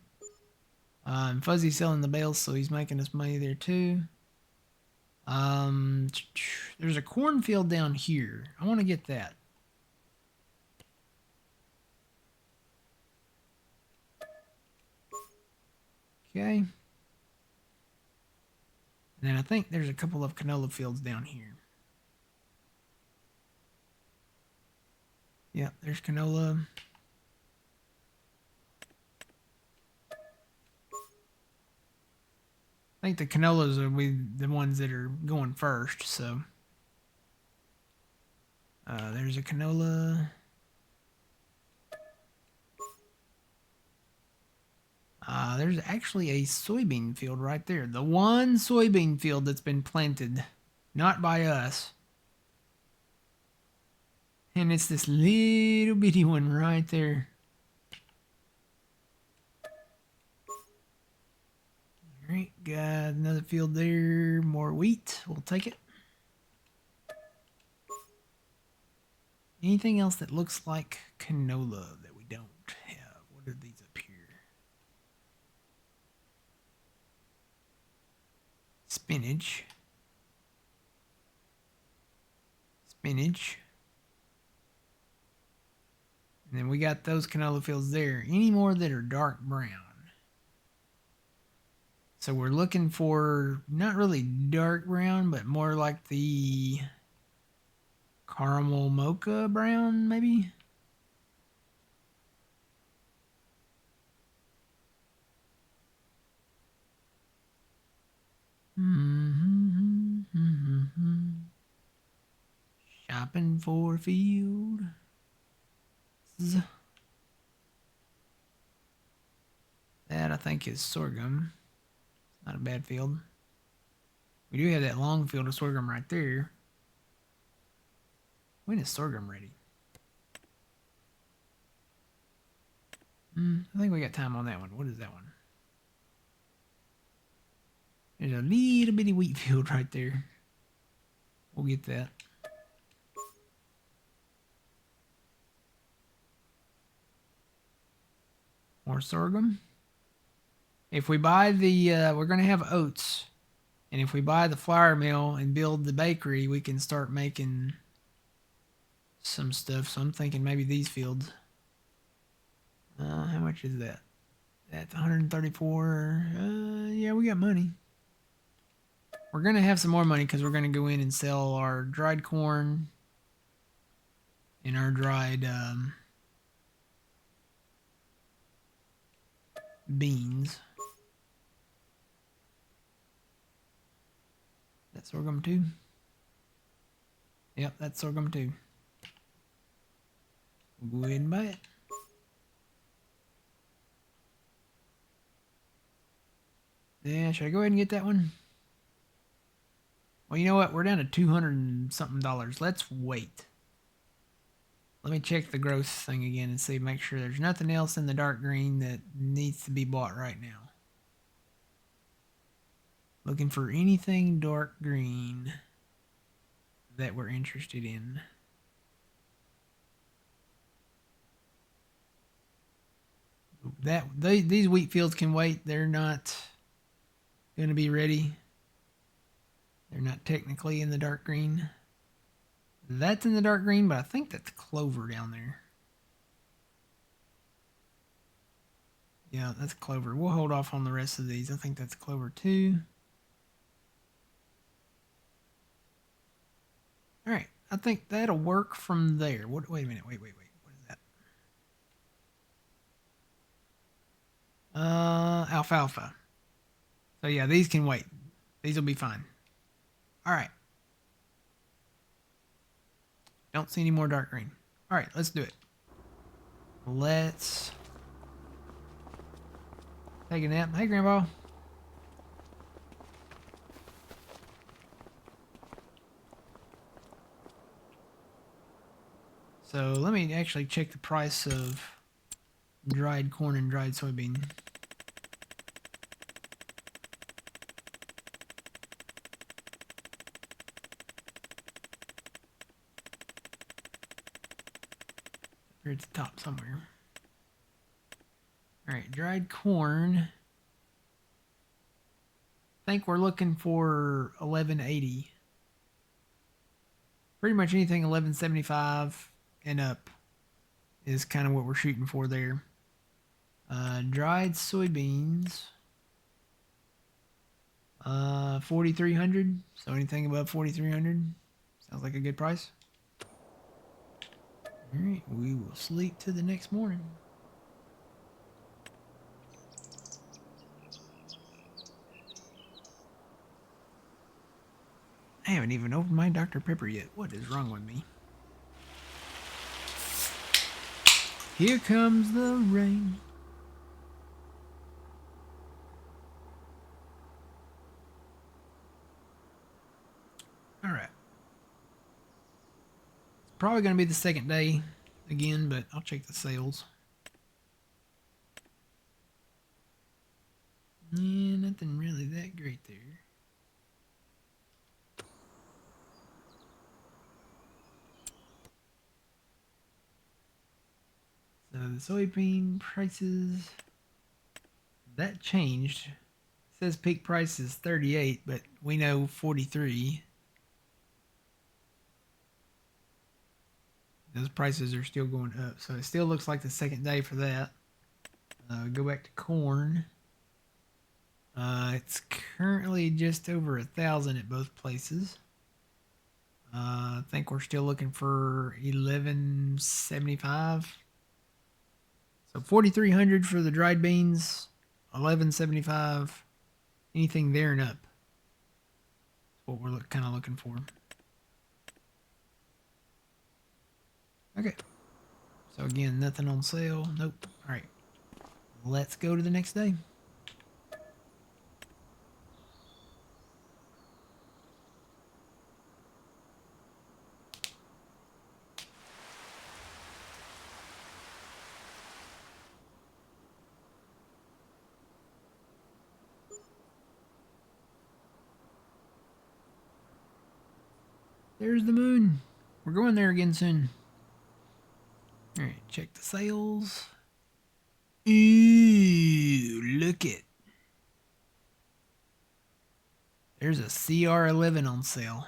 And Fuzzy's selling the bales, so he's making us money there too. There's a cornfield down here. I want to get that. Okay. And then I think there's a couple of canola fields down here. Yeah, there's canola. I think the canolas are the ones that are going first, so. There's a canola. There's actually a soybean field right there. The one soybean field that's been planted, not by us. And it's this little bitty one right there. Alright, got another field there. More wheat. We'll take it. Anything else that looks like canola that we don't have? What are these up here? Spinach. Spinach. And then we got those canola fields there. Any more that are dark brown? So we're looking for not really dark brown, but more like the caramel mocha brown, maybe? Shopping for a field. That I think is sorghum. Not a bad field. We do have that long field of sorghum right there. When is sorghum ready? I think we got time on that one. What is that one? There's a little bitty wheat field right there. We'll get that. More sorghum. If we buy the, we're going to have oats. And if we buy the flour mill and build the bakery, we can start making some stuff. So I'm thinking maybe these fields. How much is that? That's 134. Yeah, we got money. We're going to have some more money because we're going to go in and sell our dried corn and our dried beans. That's sorghum too. Yep, that's sorghum too. We'll go ahead and buy it. Yeah, should I go ahead and get that one? Well, you know what? We're down to 200 and something dollars. Let's wait. Let me check the growth thing again and see, make sure there's nothing else in the dark green that needs to be bought right now. Looking for anything dark green that we're interested in. These wheat fields can wait. They're not going to be ready. They're not technically in the dark green. That's in the dark green, but I think that's clover down there. Yeah, that's clover. We'll hold off on the rest of these. I think that's clover too. All right, I think that'll work from there. Wait a minute. Wait. What is that? Alfalfa. So yeah, these can wait. These will be fine. All right. Don't see any more dark green. All right, let's do it. Let's take a nap. Hey, Grandpa. So let me actually check the price of dried corn and dried soybean. Here at the top somewhere. All right, dried corn. I think we're looking for 1180. Pretty much anything 1175 and up is kind of what we're shooting for there. Dried soybeans. 4,300. So anything above 4,300 sounds like a good price. All right, we will sleep to the next morning. I haven't even opened my Dr. Pepper yet. What is wrong with me? Here comes the rain. All right. It's probably going to be the second day again, but I'll check the sales. Yeah, nothing really that great there. So the soybean prices, that changed. It says peak price is 38, but we know 43. Those prices are still going up, so it still looks like the second day for that. Go back to corn. It's currently just over 1,000 at both places. I think we're still looking for 1175. So 4,300 for the dried beans, 1175. Anything there and up. That's what we're kind of looking for. Okay. So again, nothing on sale. Nope. All right. Let's go to the next day. There's the moon. We're going there again soon. All right, check the sales. Ooh, look it. There's a CR11 on sale.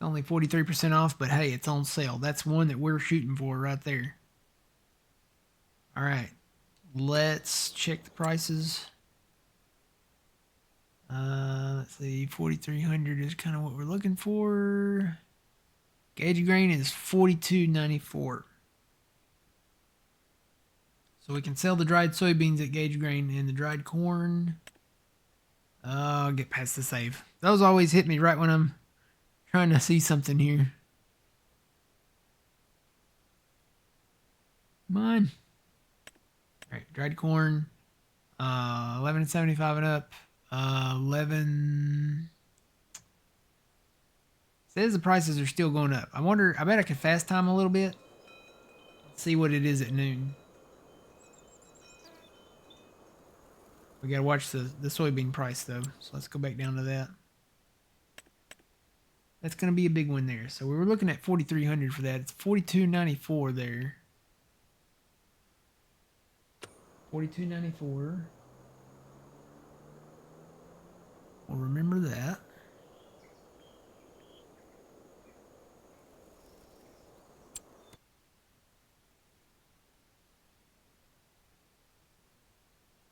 Only 43% off, but hey, it's on sale. That's one that we're shooting for right there. All right, let's check the prices. Let's see, 4,300 is kind of what we're looking for. Gage grain is 42.94. So we can sell the dried soybeans at Gage grain and the dried corn. I'll get past the save. Those always hit me right when I'm trying to see something here. Come on. All right, dried corn. 11.75 and up. 11. Says the prices are still going up. I wonder. I bet I could fast time a little bit. Let's see what it is at noon. We gotta watch the soybean price though. So let's go back down to that. That's gonna be a big one there. So we were looking at 4,300 for that. It's 42.94 there. 42.94. We'll remember that.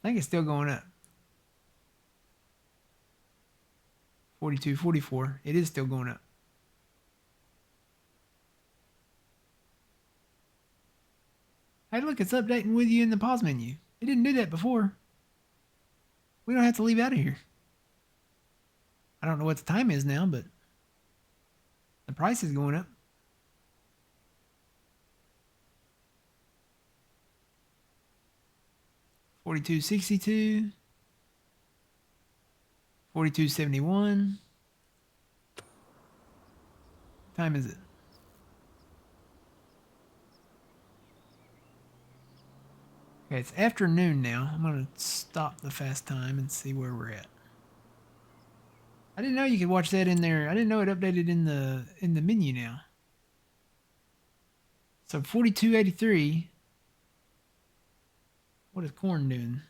I think it's still going up. 42, 44. It is still going up. Hey, look, it's updating with you in the pause menu. It didn't do that before. We don't have to leave out of here. I don't know what the time is now, but the price is going up. $42.62. $42.71. What time is it? Okay, it's afternoon now. I'm gonna stop the fast time and see where we're at. I didn't know you could watch that in there. I didn't know it updated in the menu now. So 42.83. What is corn doing?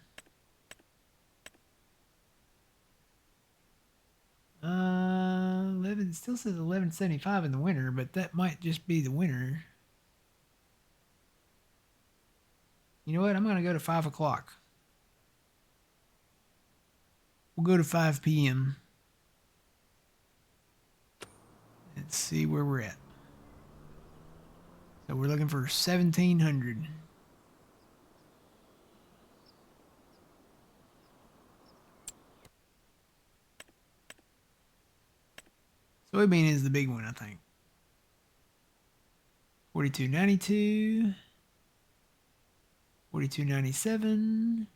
11. It still says 11.75 in the winter, but that might just be the winter. You know what? I'm gonna go to 5 o'clock. We'll go to 5 p.m. Let's see where we're at. So we're looking for 1,700. Soybean is the big one, I think. 42.92. 42.97.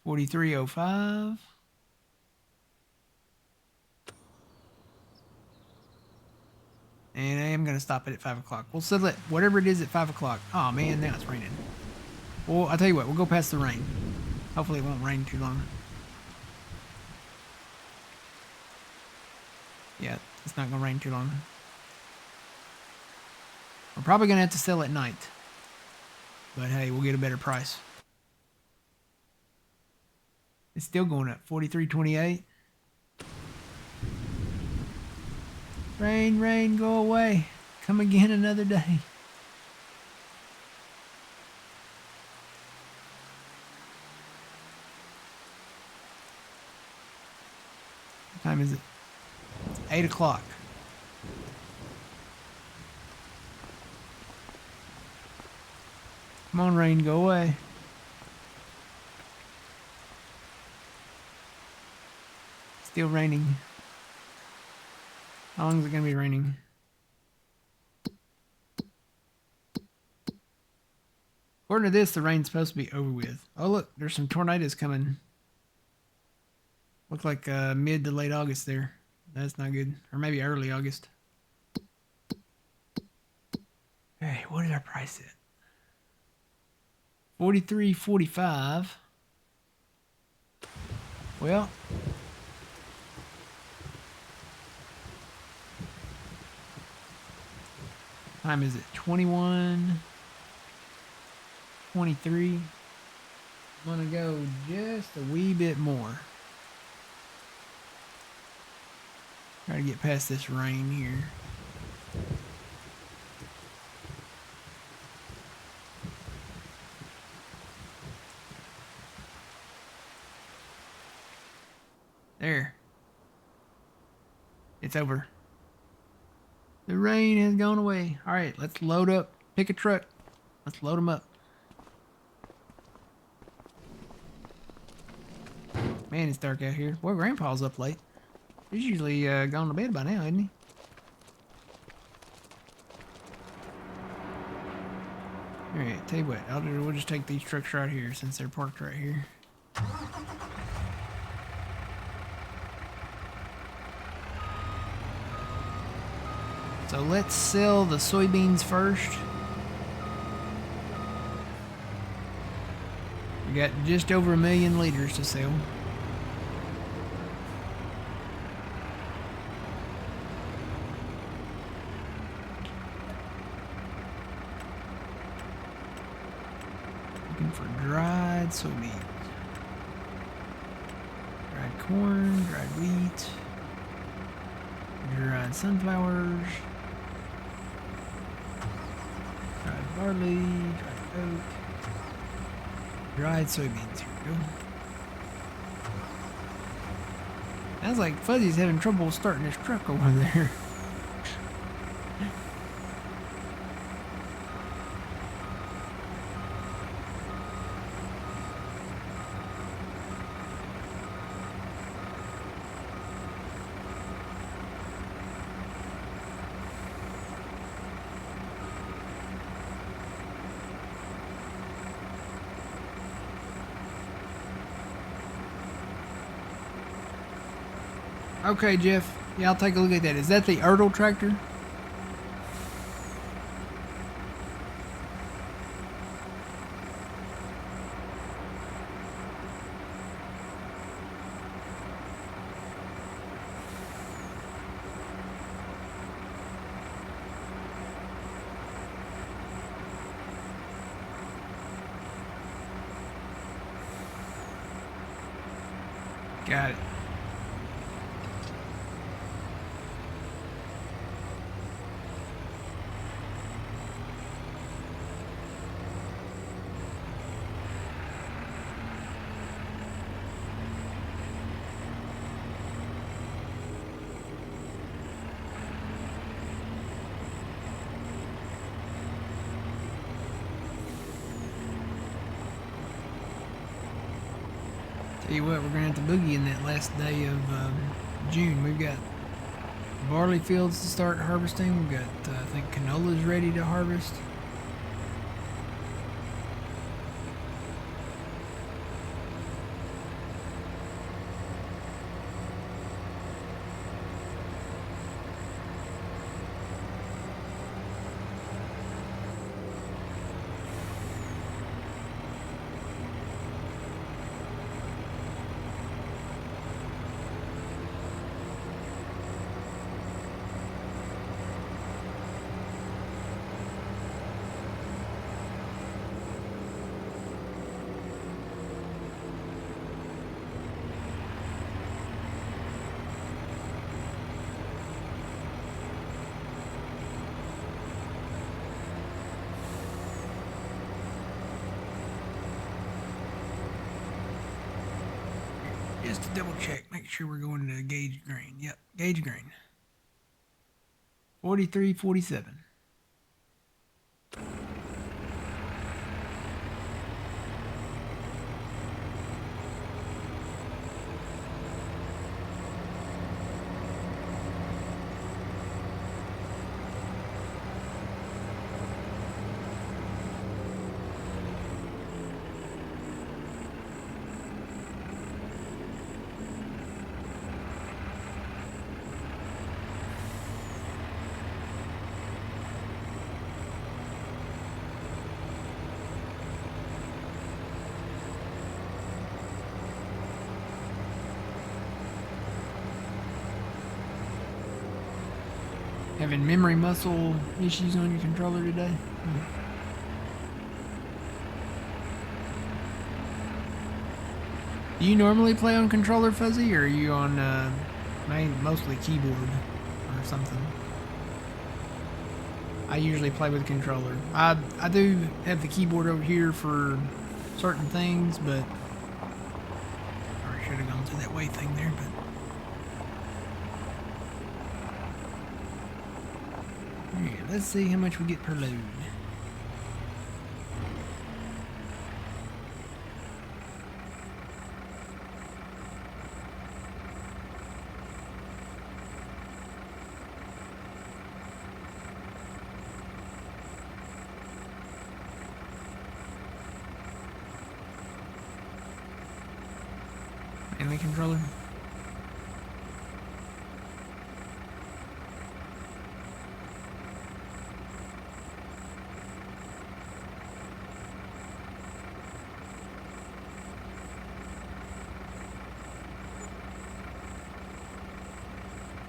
$43.05. And I am going to stop it at 5 o'clock. We'll settle it, whatever it is at 5 o'clock. Oh, man, now it's raining. Well, I'll tell you what, we'll go past the rain. Hopefully it won't rain too long. Yeah, it's not going to rain too long. We're probably going to have to sell at night. But hey, we'll get a better price. It's still going up. 43.28. Rain, rain, go away. Come again another day. What time is it? It's 8 o'clock. Come on, rain, go away. Still raining. How long is it going to be raining? According to this, the rain's supposed to be over with. Oh, look, there's some tornadoes coming. Look like mid to late August there. That's not good. Or maybe early August. Hey, what is our price at? $43.45. Well, Time is it? 21, 23. I'm gonna go just a wee bit more. Try to get past this rain here. There. It's over. The rain has gone away. All right, let's load up. Pick a truck. Let's load them up. Man, it's dark out here. Boy, Grandpa's up late. He's usually gone to bed by now, isn't he? All right, tell you what. We'll just take these trucks right here since they're parked right here. So let's sell the soybeans first. We got just over 1 million liters to sell. Looking for dried soybeans. Dried corn, dried wheat, dried sunflowers. Dried barley, dried oat, dried soybeans. Here we go. Sounds like Fuzzy's having trouble starting his truck over there. Okay, Jeff. Yeah, I'll take a look at that. Is that the Ertl tractor? Got it. Tell you what, we're gonna have to boogie in that last day of June. We've got barley fields to start harvesting. We've got, I think, canola's ready to harvest. Just to double check, make sure we're going to Gage grain. Yep, Gage grain. 43.47. Having memory muscle issues on your controller today? Do you normally play on controller, Fuzzy, or are you on mostly keyboard or something? I usually play with a controller. I do have the keyboard over here for certain things, but I should have gone through that way thing there, but yeah, let's see how much we get per load. Mainly controller.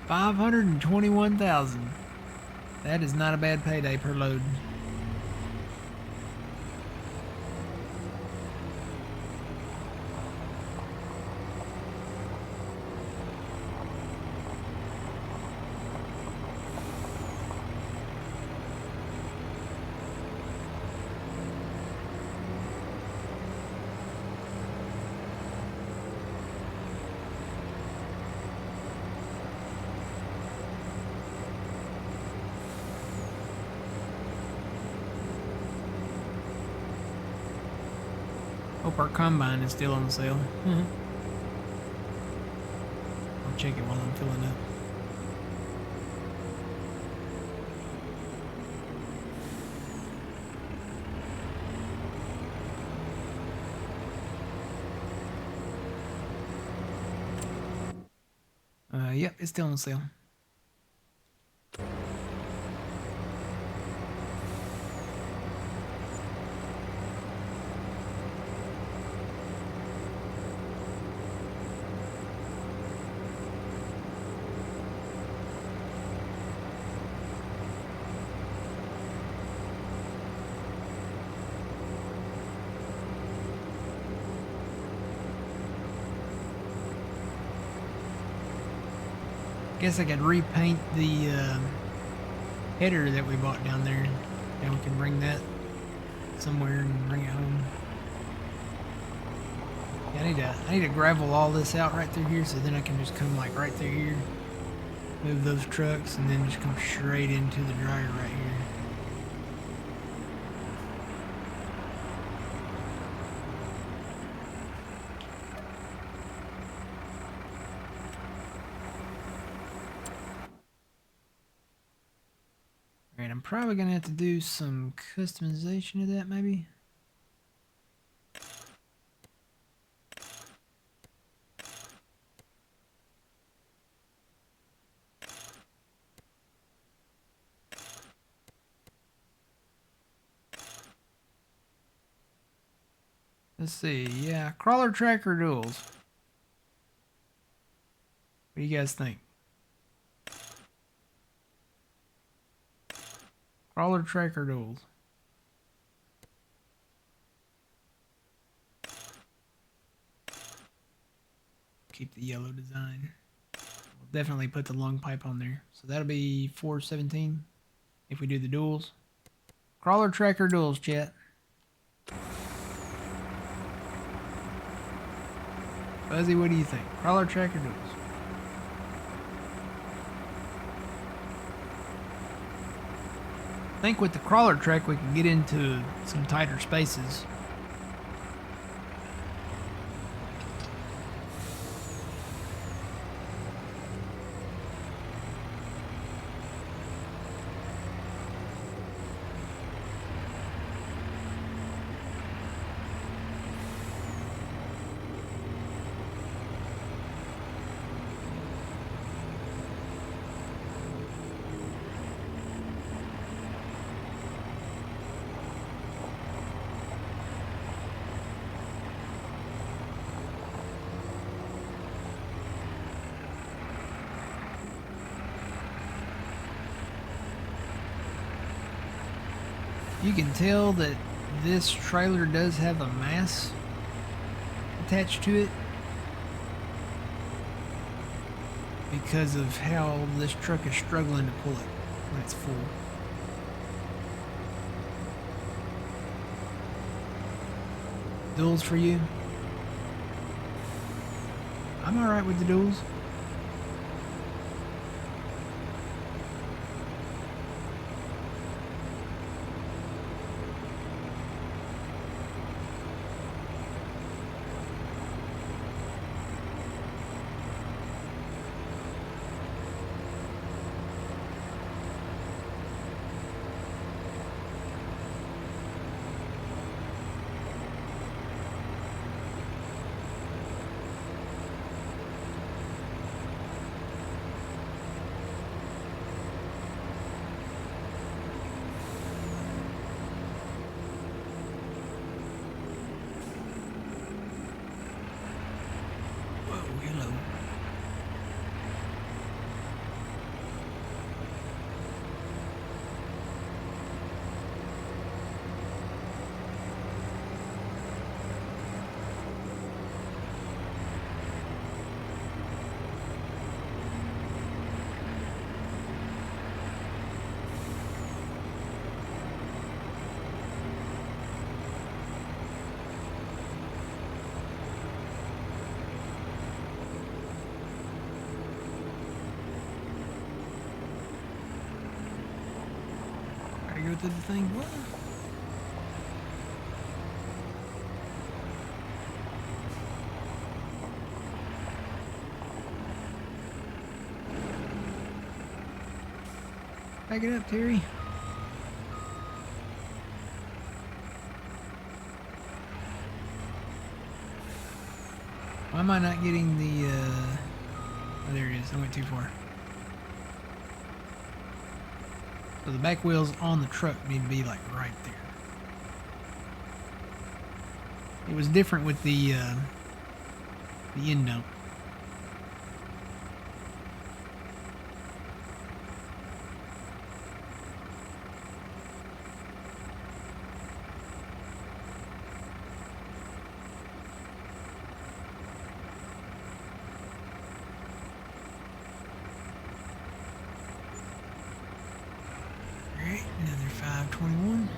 $521,000. That is not a bad payday per load. Hope our combine is still on sale. I'll check it while I'm filling up. Yep, it's still on sale. Guess I could repaint the header that we bought down there. And we can bring that somewhere and bring it home. Yeah, I need to gravel all this out right through here, so then I can just come like right through here, move those trucks, and then just come straight into the dryer right here. Alright, I'm probably gonna have to do some customization of that maybe. Let's see, yeah, crawler tracker duels. What do you guys think? Crawler tracker duels. Keep the yellow design. We'll definitely put the lung pipe on there. So that'll be 417 if we do the duels. Crawler tracker duels, chat. Fuzzy, what do you think? Crawler tracker duels. I think with the crawler track we can get into some tighter spaces. You can tell that this trailer does have a mass attached to it because of how this truck is struggling to pull it when it's full. Duels for you? I'm alright with the duels. Go through the thing. What? Back it up, Terry. Why am I not getting the, oh, there it is. I went too far. So the back wheels on the truck need to be like right there. It was different with the end dump. Another 521.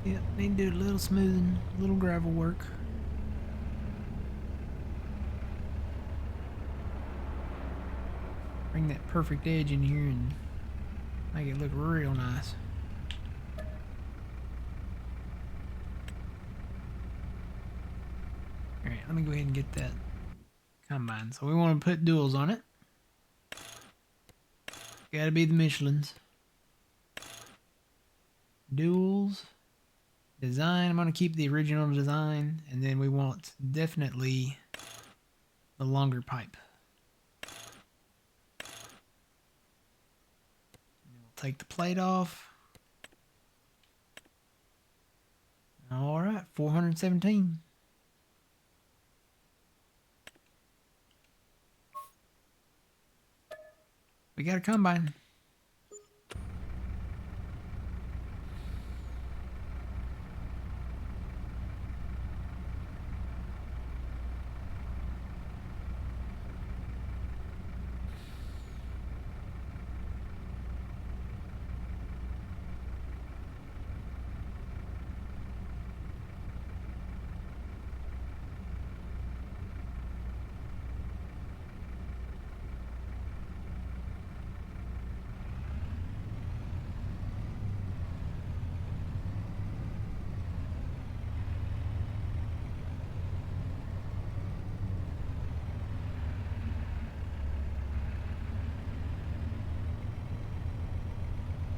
Yep, need to do a little smoothing, a little gravel work. Bring that perfect edge in here and make it look real nice. Alright, let me go ahead and get that combine. So we want to put duals on it. Gotta be the Michelins. Duals. Design, I'm going to keep the original design, and then we want definitely the longer pipe. take the plate off. All right, 417. We got a combine.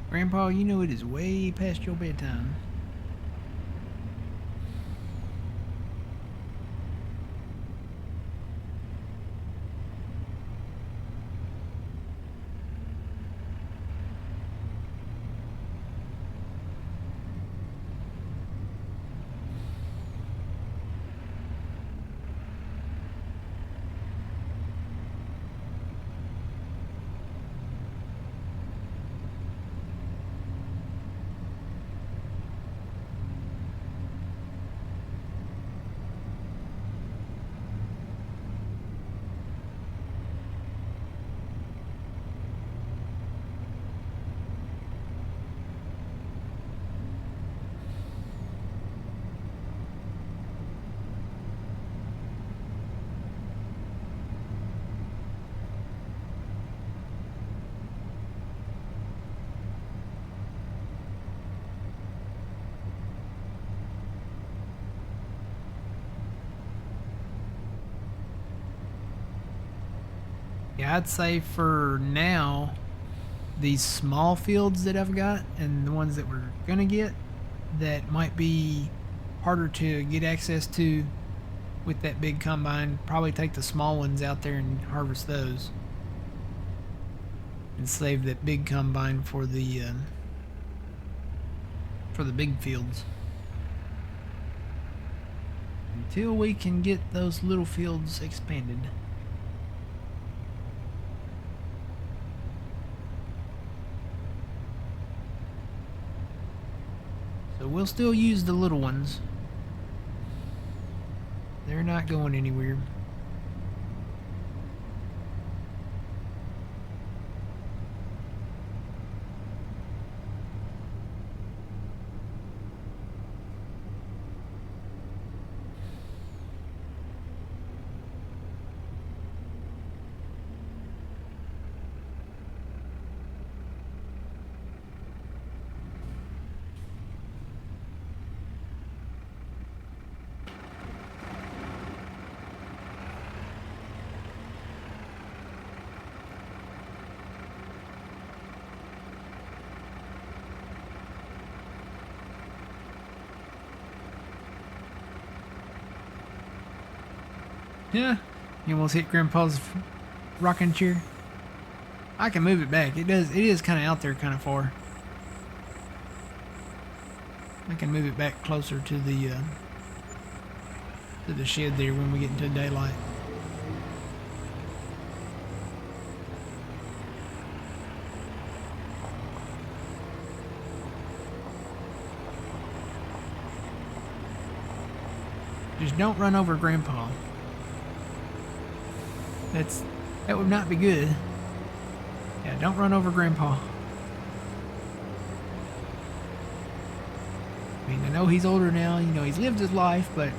Grandpa, you know it is way past your bedtime. Yeah, I'd say for now, these small fields that I've got and the ones that we're gonna get that might be harder to get access to with that big combine, probably take the small ones out there and harvest those and save that big combine for the big fields until we can get those little fields expanded. So we'll still use the little ones. They're not going anywhere. Yeah, you almost hit Grandpa's rocking chair. I can move it back. It is kind of out there, kind of far. I can move it back closer to the shed there when we get into daylight. Just don't run over Grandpa. That would not be good. Yeah, don't run over Grandpa. I mean, I know he's older now, you know, he's lived his life, but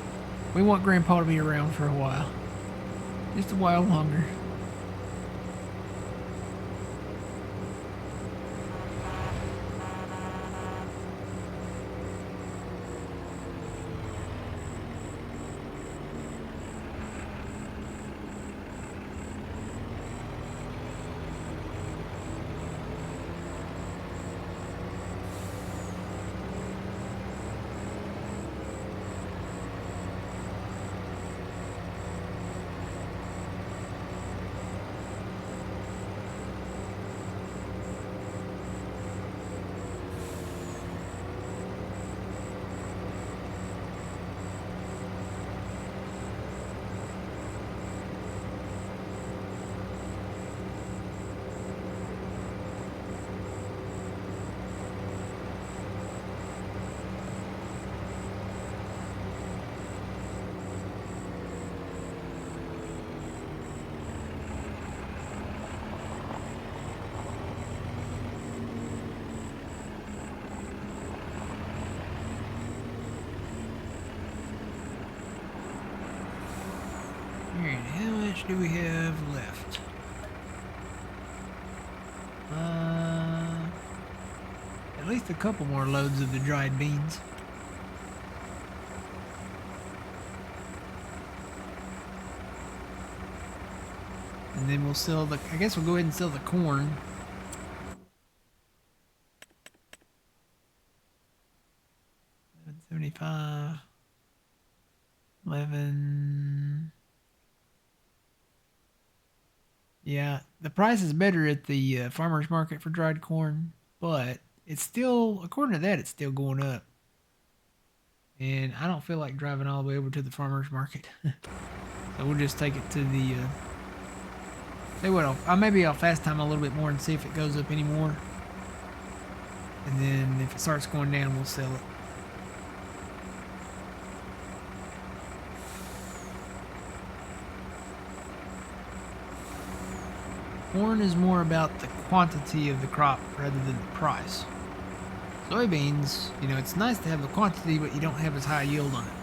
we want Grandpa to be around for a while. Just a while longer. do we have left? At least a couple more loads of the dried beans. And then we'll sell the, I guess we'll go ahead and sell the corn. $7.75. 11. Yeah, the price is better at the farmer's market for dried corn, but it's still, according to that, it's still going up. And I don't feel like driving all the way over to the farmer's market. So we'll just take it to the, say what, maybe I'll fast time a little bit more and see if it goes up anymore. And then if it starts going down, we'll sell it. Corn is more about the quantity of the crop rather than the price. Soybeans, you know, it's nice to have the quantity, but you don't have as high yield on it.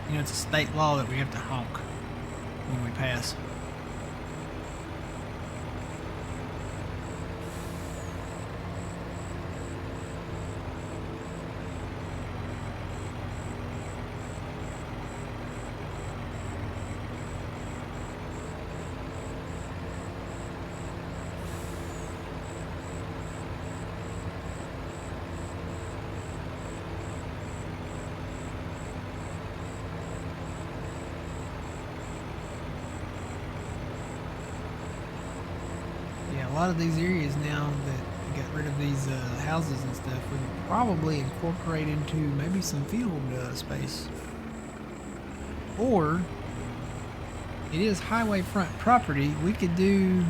You know, it's a state law that we have to honk when we pass. A lot of these areas now that got rid of these houses and stuff, we could probably incorporate into maybe some field space. Or, it is highway front property, we could do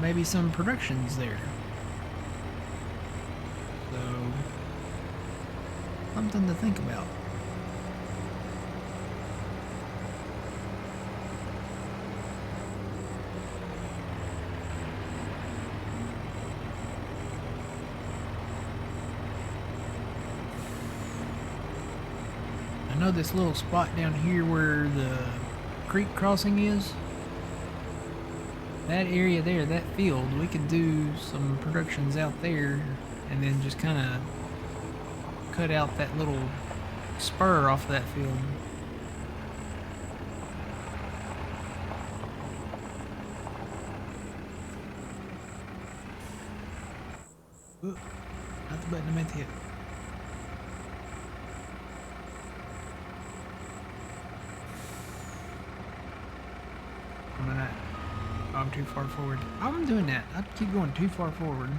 maybe some productions there. So, something to think about. I know this little spot down here where the creek crossing is, that area there, that field, we could do some productions out there and then just kind of cut out that little spur off that field. Ooh, not the button I meant to hit. I'm too far forward. I'm doing that. I keep going too far forward.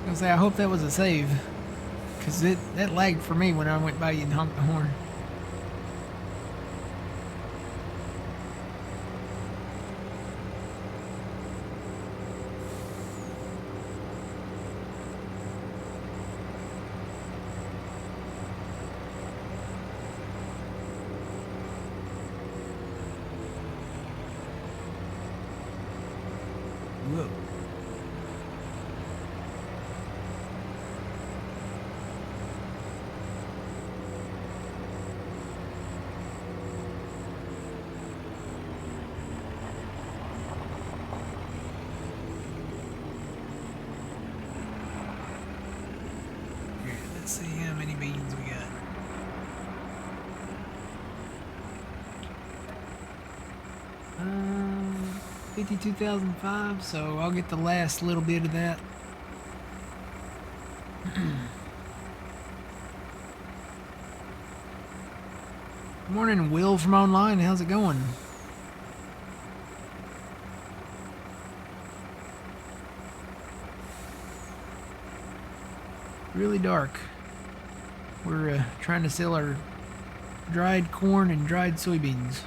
I was gonna say, I hope that was a save. Because that lagged for me when I went by you and honked the horn. Whoa. Here, let's see how many beans we got. 52,005, so I'll get the last little bit of that. Good morning, Will from online. How's it going? Really dark. We're trying to sell our dried corn and dried soybeans.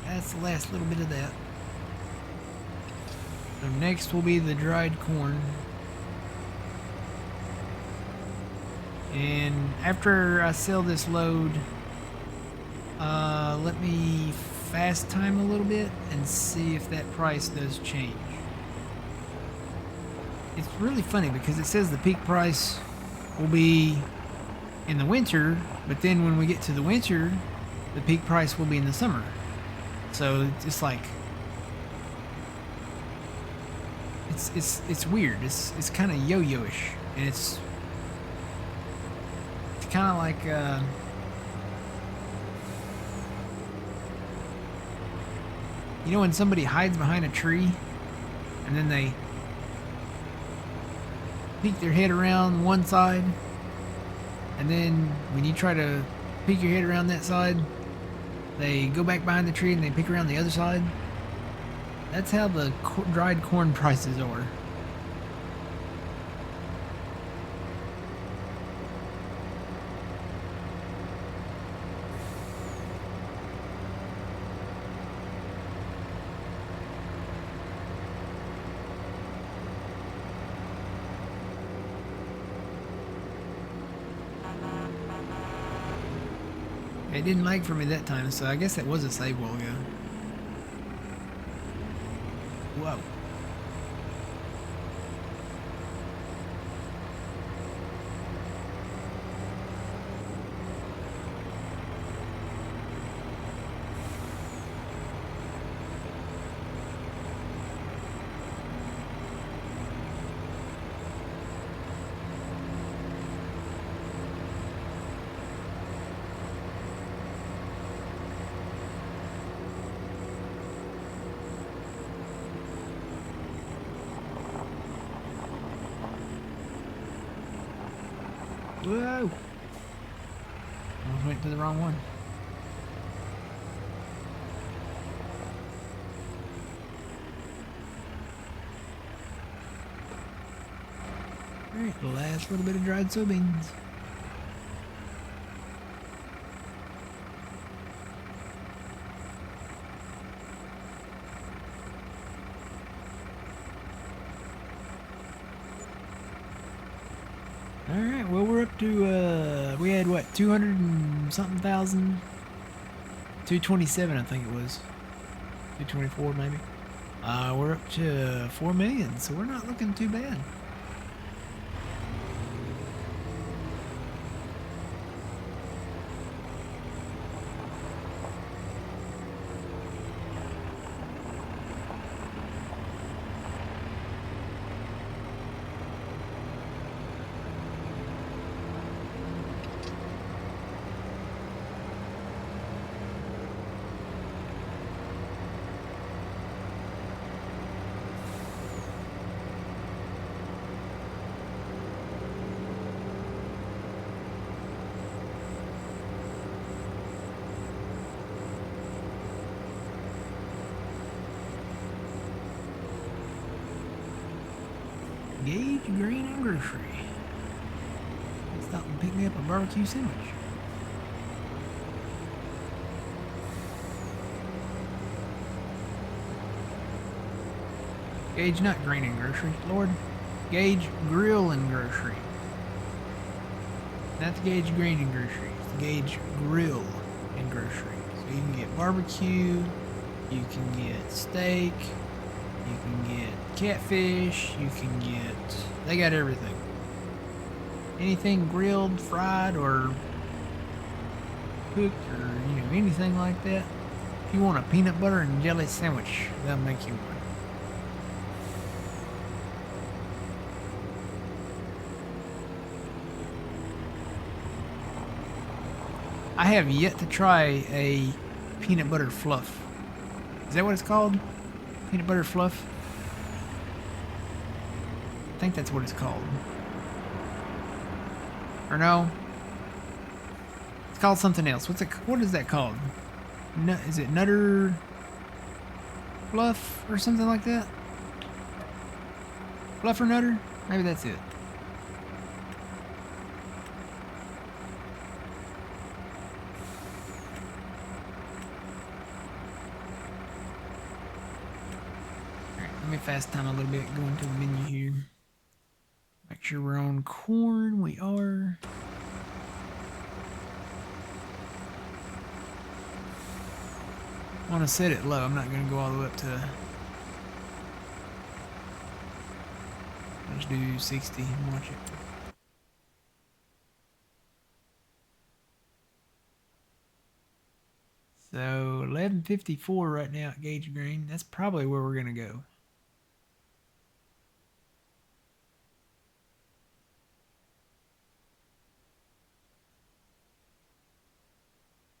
That's the last little bit of that. So next will be the dried corn. And after I sell this load, let me fast time a little bit and see if that price does change. It's really funny because it says the peak price will be in the winter, but then when we get to the winter, the peak price will be in the summer. So it's like it's weird. It's kind of yo-yo-ish, and it's kind of like you know when somebody hides behind a tree and then they peek their head around one side, and then when you try to peek your head around that side, they go back behind the tree and they peek around the other side. That's how the dried corn prices are. It didn't lag for me that time, so I guess that was a save while ago. Whoa. Whoa! Almost went to the wrong one. Alright, the last little bit of dried soybeans. Alright, well we're up to, we had what, 200 and something thousand? 227 I think it was. 224 maybe. We're up to 4 million, so we're not looking too bad. Gage Grain and Grocery. Stop and pick me up a barbecue sandwich. Gage, not Grain and Grocery, Lord. Gage Grill and Grocery. Not the Gage Grain and Grocery. It's the Gage Grill and Grocery. So you can get barbecue, you can get steak, you can get catfish, you can get... They got everything. Anything grilled, fried, or cooked, or, you know, anything like that. If you want a peanut butter and jelly sandwich, they'll make you one. I have yet to try a peanut butter fluff. Is that what it's called? Peanut butter fluff? I think that's what it's called. Or no? It's called something else. What is that called? Is it Nutter Fluff or something like that? Fluff or Nutter? Maybe that's it. Let me fast time a little bit, go into the menu here. Make sure we're on corn. We are. I want to set it low. I'm not going to go all the way up to... Let's do 60 and watch it. So 11:54 right now at Gage Grain. That's probably where we're going to go.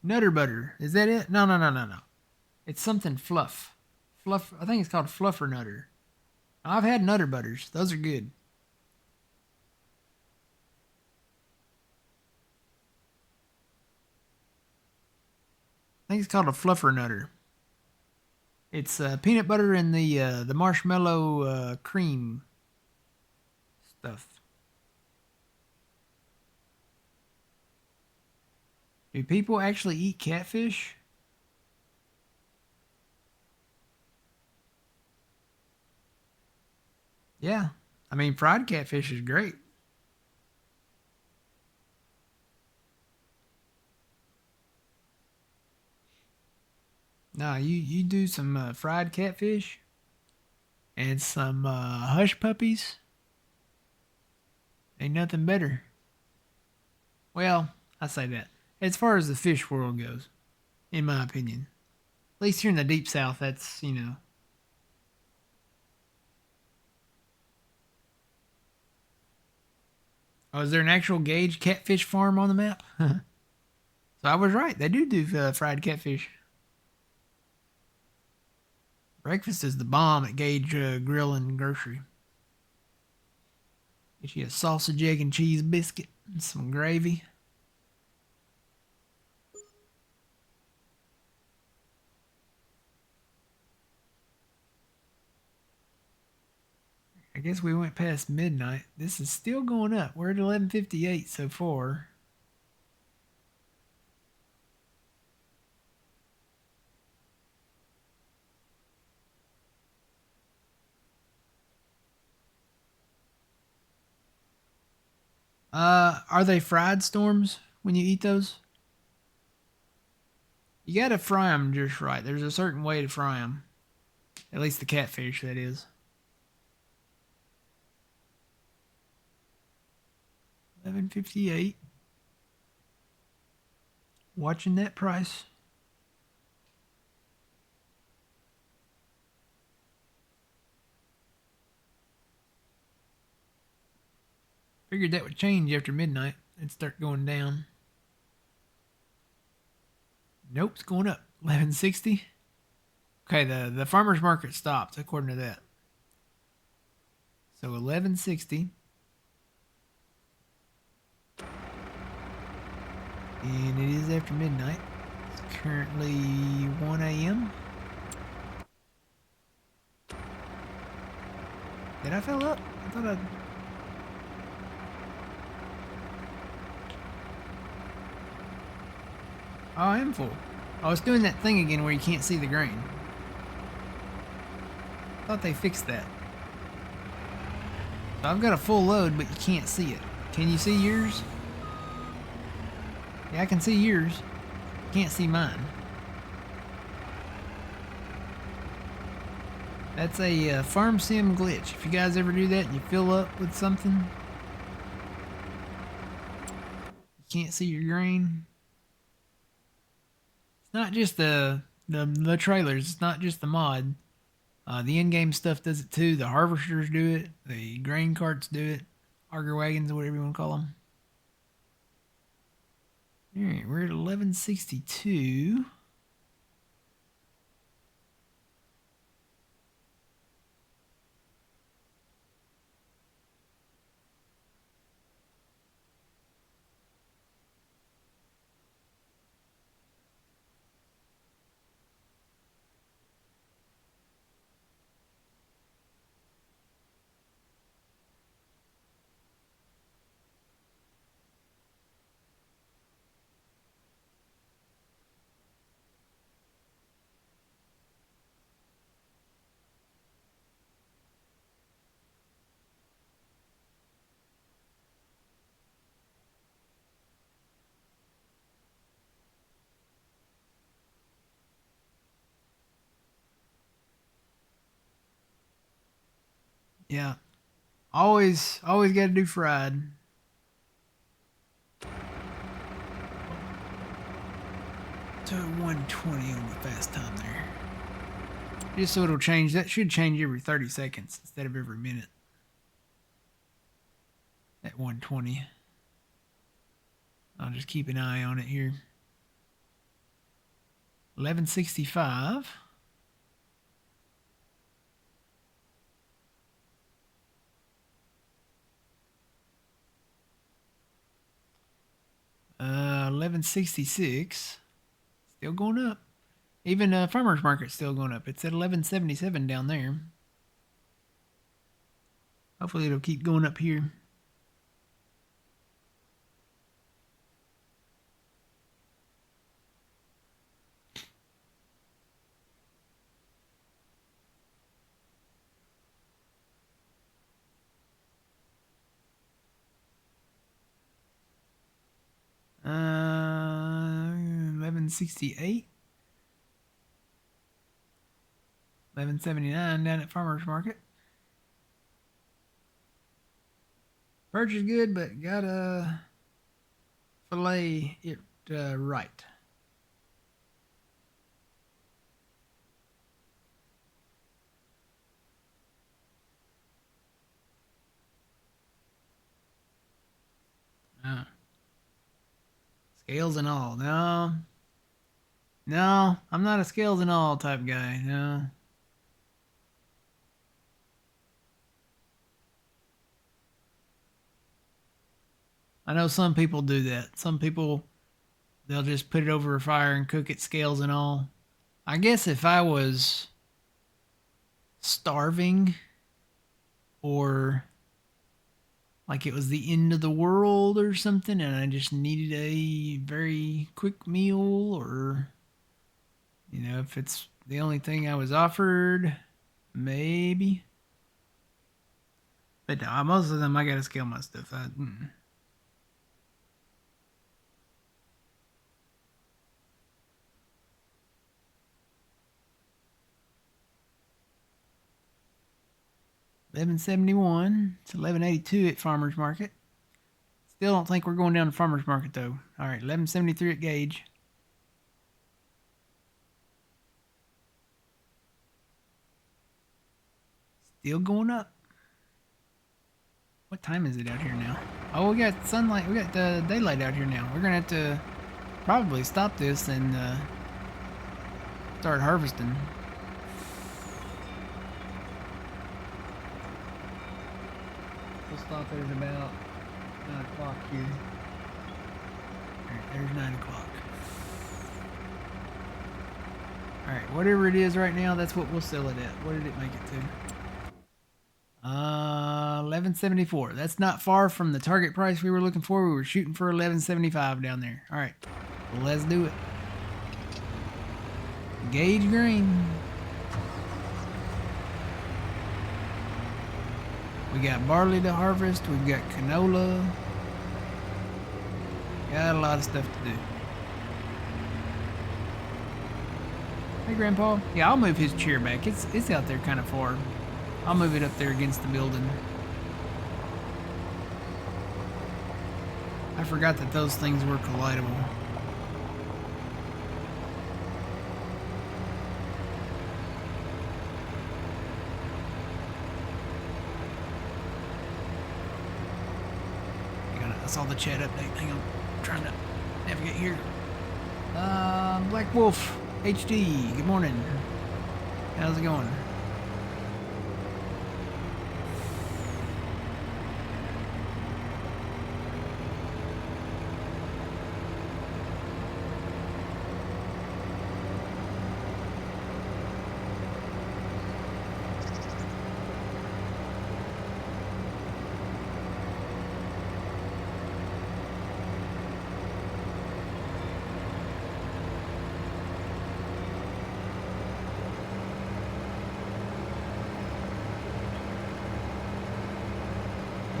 Nutter butter. Is that it? No. It's something fluff. Fluff. I think it's called Fluffer Nutter. I've had Nutter butters. Those are good. I think it's called a Fluffer Nutter. It's peanut butter and the marshmallow cream stuff. Do people actually eat catfish? Yeah. I mean, fried catfish is great. Nah, you do some fried catfish and some hush puppies. Ain't nothing better. Well, I say that. As far as the fish world goes, in my opinion. At least here in the deep south, that's, you know. Oh, is there an actual Gage catfish farm on the map? So I was right. They do fried catfish. Breakfast is the bomb at Gage Grill and Grocery. Get you a sausage, egg, and cheese biscuit and some gravy. I guess we went past midnight. This is still going up. We're at 11:58 so far. Are they fried storms when you eat those? You gotta fry them just right. There's a certain way to fry them. At least the catfish, that is. 11:58. Watching that price. Figured that would change after midnight and start going down. Nope, it's going up. 11:60. Okay, the farmer's market stopped according to that. So 11:60. And it is after midnight. It's currently 1 a.m. Did I fill up? I thought I... Oh, I am full. I was doing that thing again where you can't see the grain. I thought they fixed that. So I've got a full load, but you can't see it. Can you see yours? Yeah, I can see yours. Can't see mine. That's a farm sim glitch. If you guys ever do that and you fill up with something, you can't see your grain. It's not just the trailers. It's not just the mod. The in-game stuff does it too. The harvesters do it. The grain carts do it. Auger wagons, whatever you want to call them. All right, we're at 1162. Yeah. Always got to do fried. To 120 on the fast time there. Just so it'll change. That should change every 30 seconds instead of every minute. At 120. I'll just keep an eye on it here. 1165. Uh, 1166. Still going up. Even farmers market's still going up. It's at 1177 down there. Hopefully it'll keep going up here. Uh, 1168. 1179 down at farmers market. Perch is good, but gotta fillet it right. Scales and all. No. No, I'm not a scales and all type guy. No. I know some people do that. Some people, they'll just put it over a fire and cook it scales and all. I guess if I was starving or like it was the end of the world or something and I just needed a very quick meal, or, you know, if it's the only thing I was offered, maybe. But no, most of them I gotta scale my stuff. 1171. It's 1182 at farmers market. Still don't think we're going down to farmers market though. All right, 1173 at Gage. Still going up. What time is it out here now? Oh, we got sunlight. We got daylight out here now. We're gonna have to probably stop this and start harvesting. We'll stop it at about 9 o'clock here. Alright, there's 9 o'clock. Alright, whatever it is right now, that's what we'll sell it at. What did it make it to? 1174. That's not far from the target price we were looking for. We were shooting for 1175 down there. All right, well, let's do it. Gage green. We got barley to harvest. We've got canola. Got a lot of stuff to do. Hey, Grandpa. Yeah, I'll move his chair back. It's out there kind of far. I'll move it up there against the building. I forgot that those things were collidable. I saw the chat update. Hang on. I'm trying to navigate here. Black Wolf HD. Good morning. How's it going?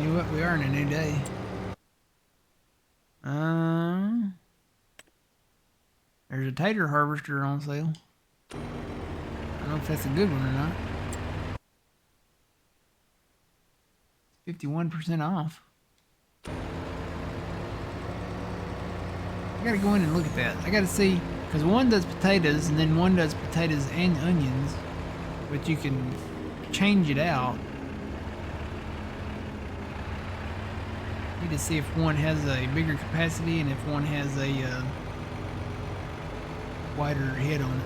You know what? We are in a new day. There's a tater harvester on sale. I don't know if that's a good one or not. 51% off. I gotta go in and look at that. I gotta see, because one does potatoes and then one does potatoes and onions, but you can change it out. Need to see if one has a bigger capacity and if one has a wider head on it.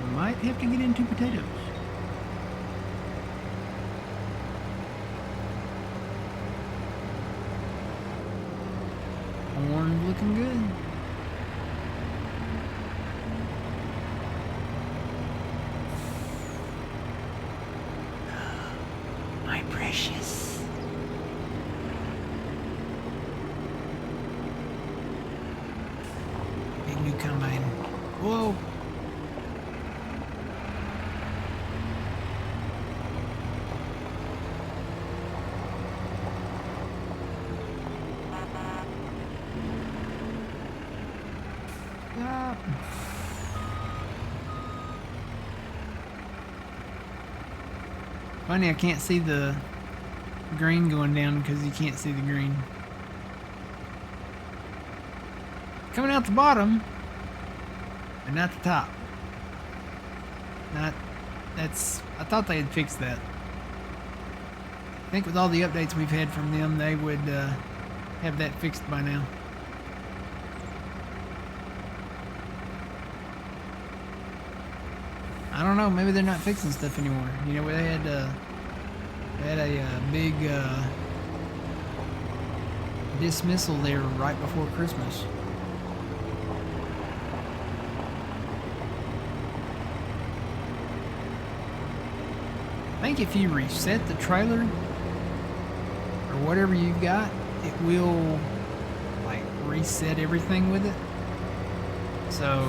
We might have to get into potatoes. Corn's looking good. My precious. Big new combine. Whoa. Stop. Funny, I can't see the green going down because you can't see the green. Coming out the bottom, but not the top. I thought they had fixed that. I think with all the updates we've had from them, they would have that fixed by now. I don't know, maybe they're not fixing stuff anymore. You know, they had a big dismissal there right before Christmas. I think if you reset the trailer or whatever you've got, it will like reset everything with it. So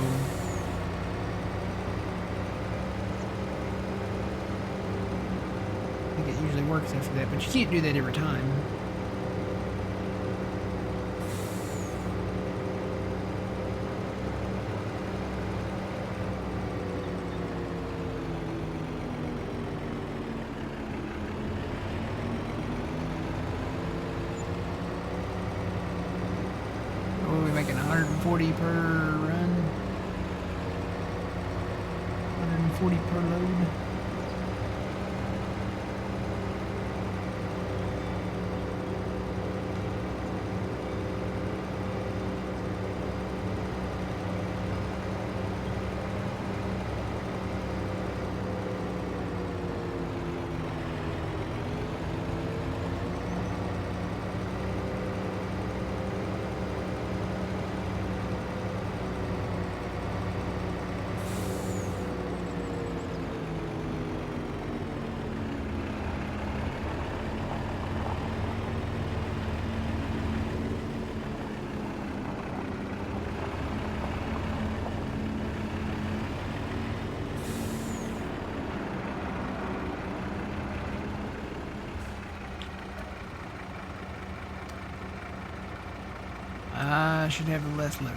I think it usually works after that, but you can't do that every time. What are we making, 140 per run? 140 per load. I should have the less load.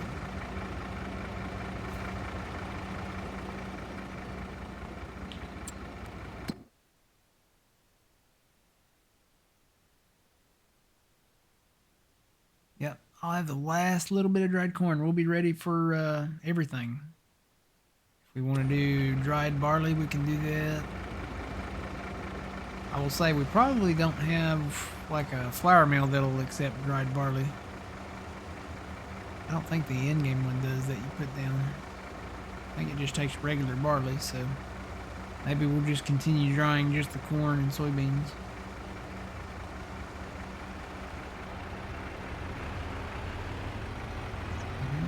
Yep, I'll have the last little bit of dried corn. We'll be ready for everything. If we want to do dried barley, we can do that. I will say we probably don't have like a flour mill that'll accept dried barley. I don't think the in-game one does that you put down. I think it just takes regular barley, so maybe we'll just continue drying just the corn and soybeans.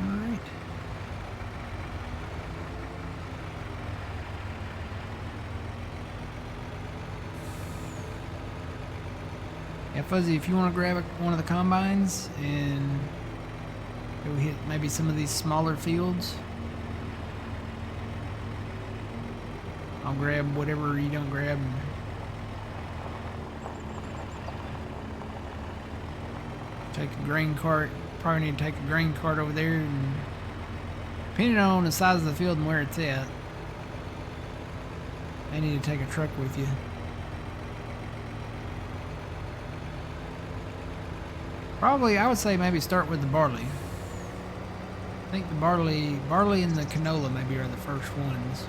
Alright. Yeah, Fuzzy, if you want to grab one of the combines and go hit maybe some of these smaller fields, I'll grab whatever you don't grab. And take a grain cart. Probably need to take a grain cart over there, and depending on the size of the field and where it's at, I need to take a truck with you. Probably, I would say maybe start with the barley. I think the barley and the canola maybe are the first ones.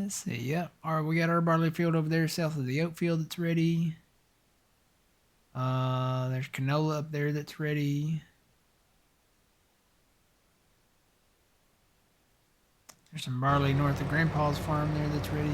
Let's see. Yep. All right, we got our barley field over there south of the oat field that's ready. There's canola up there that's ready. There's some barley north of Grandpa's farm there that's ready.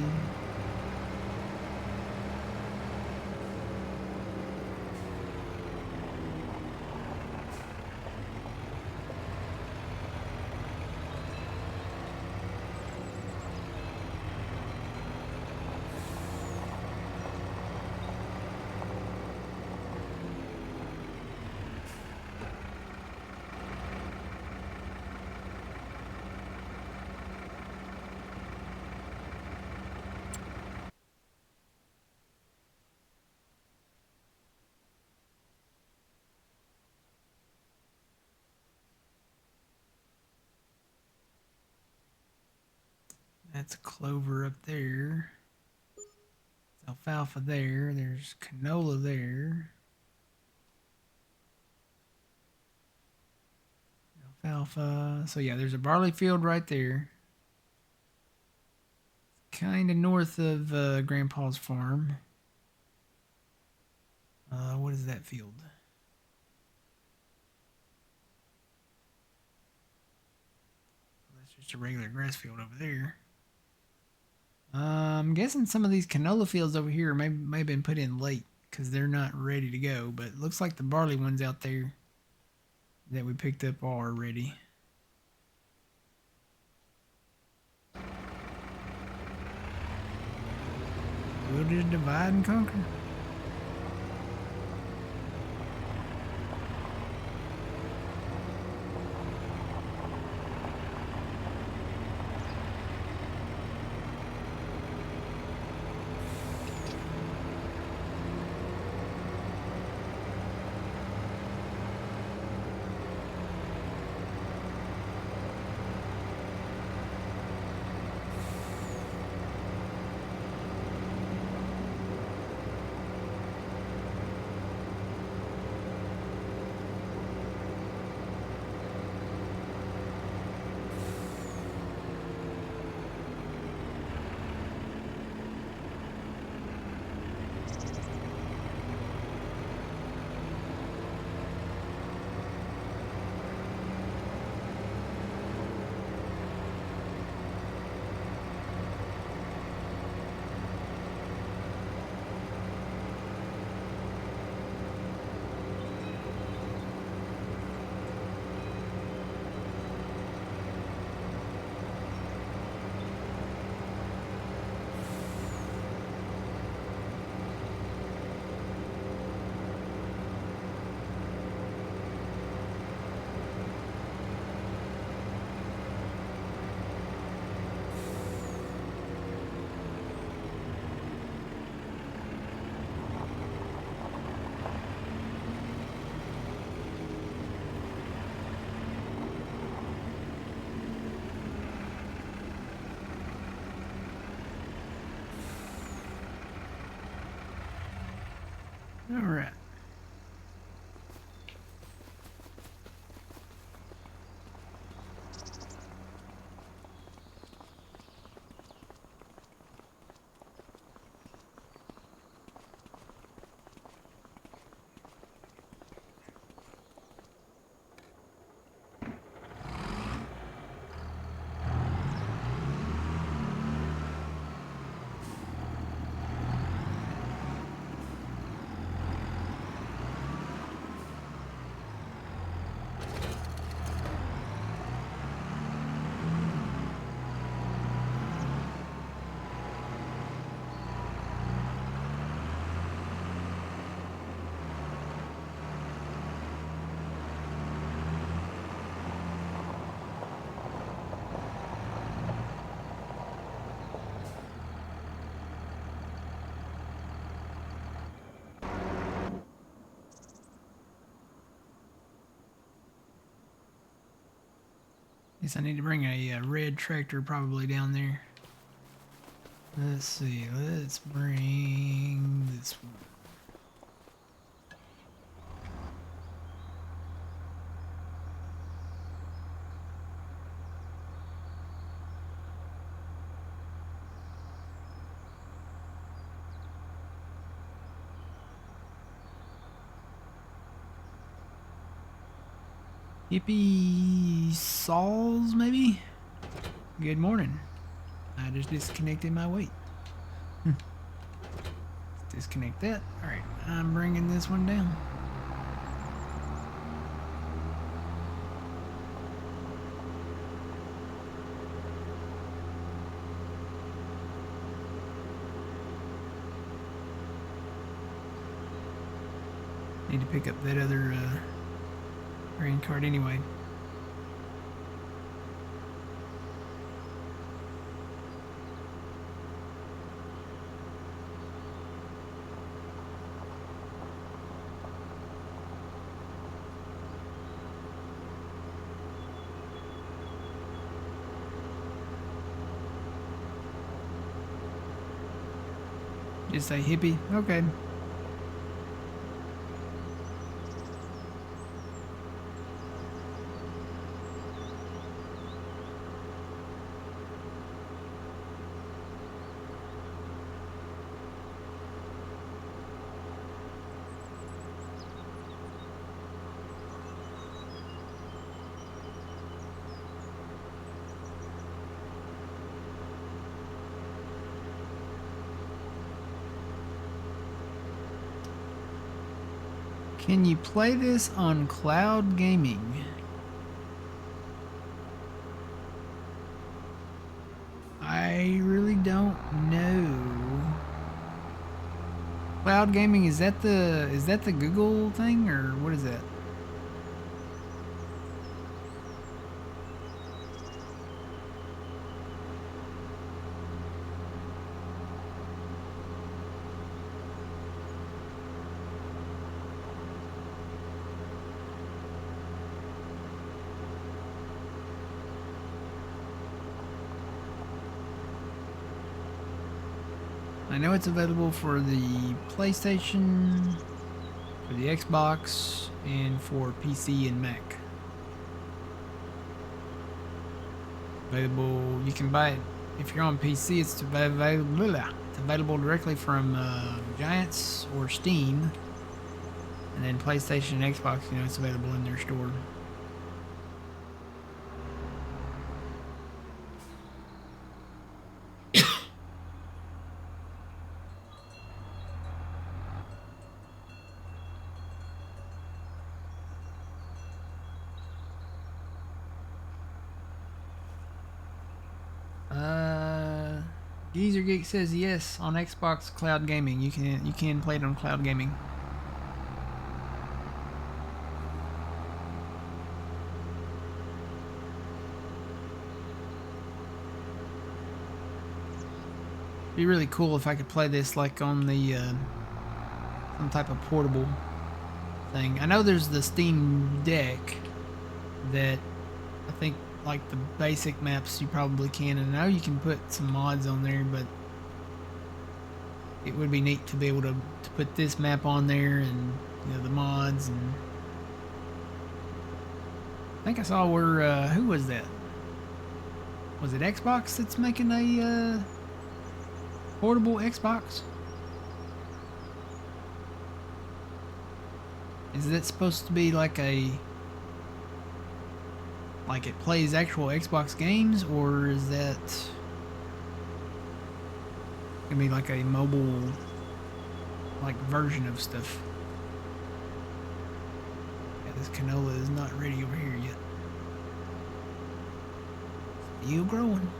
That's clover up there. It's alfalfa there. There's canola there. Alfalfa. So yeah, there's a barley field right there. Kind of north of Grandpa's farm. What is that field? That's just a regular grass field over there. I'm guessing some of these canola fields over here may have been put in late because they're not ready to go, but it looks like the barley ones out there that we picked up are ready. We'll just divide and conquer. Alright. Guess I need to bring a red tractor probably down there. Let's see, let's bring this one. Hippie Sauls, maybe? Good morning. I just disconnected my weight. Disconnect that. Alright, I'm bringing this one down. Need to pick up that other grain cart anyway. Just say hippie? Okay. Can you play this on cloud gaming? I really don't know. Cloud gaming, is that the Google thing, or what is that? I know it's available for the PlayStation, for the Xbox, and for PC and Mac. Available, you can buy it if you're on PC. It's available directly from Giants or Steam, and then PlayStation and Xbox. You know, it's available in their store. Geezer Geek says yes on Xbox Cloud Gaming. You can play it on Cloud Gaming. It'd be really cool if I could play this like on the some type of portable thing. I know there's the Steam Deck that I think, like the basic maps you probably can, and I know you can put some mods on there, but it would be neat to be able to put this map on there and the mods. And I think I saw where who was that? Was it Xbox that's making a portable Xbox? Is that supposed to be like it plays actual Xbox games, or is that gonna be like a mobile version of stuff? Yeah, this canola is not ready over here yet. Still growing.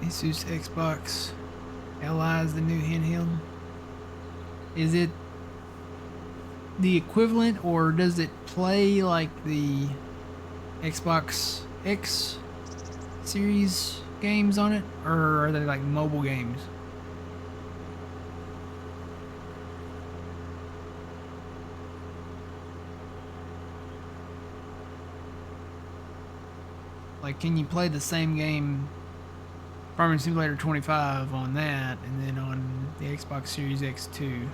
Asus Xbox Li is the new handheld. Is it the equivalent, or does it play like the Xbox X series games on it, or are they like mobile games? Like, can you play the same game, Farming Simulator 25, on that, and then on the Xbox Series X2?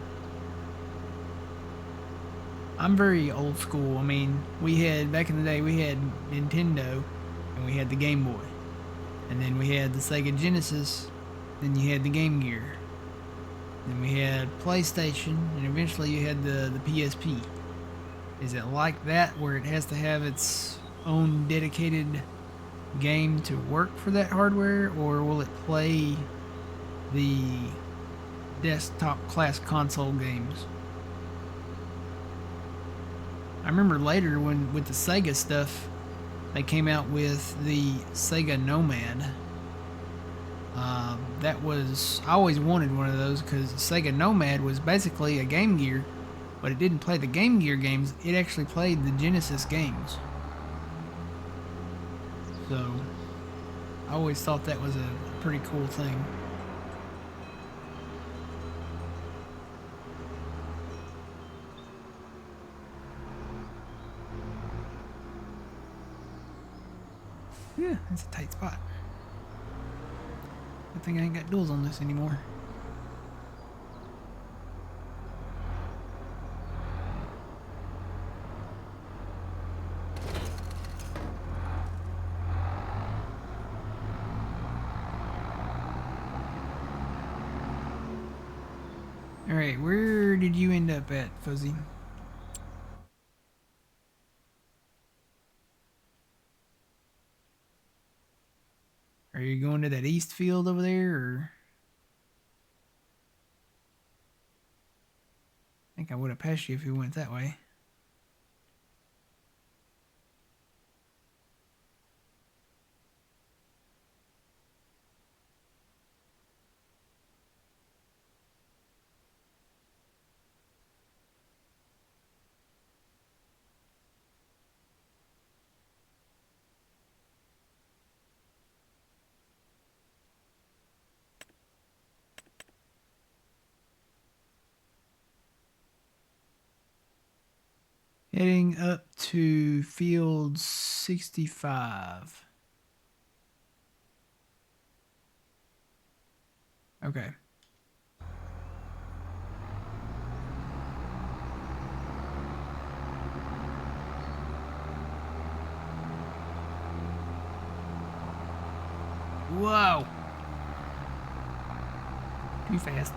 I'm very old school. I mean, back in the day, we had Nintendo, and we had the Game Boy. And then we had the Sega Genesis, then you had the Game Gear. Then we had PlayStation, and eventually you had the PSP. Is it like that, where it has to have its own dedicated game to work for that hardware, or will it play the desktop class console games? I remember later with the Sega stuff, they came out with the Sega Nomad. I always wanted one of those, because Sega Nomad was basically a Game Gear, but it didn't play the Game Gear games, it actually played the Genesis games. So, I always thought that was a pretty cool thing. Yeah, that's a tight spot. Good thing I ain't got duals on this anymore. Alright, where did you end up at, Fuzzy? Are you going to that east field over there, or? I think I would have passed you if you went that way. Heading up to field 65. Okay. Whoa. Too fast.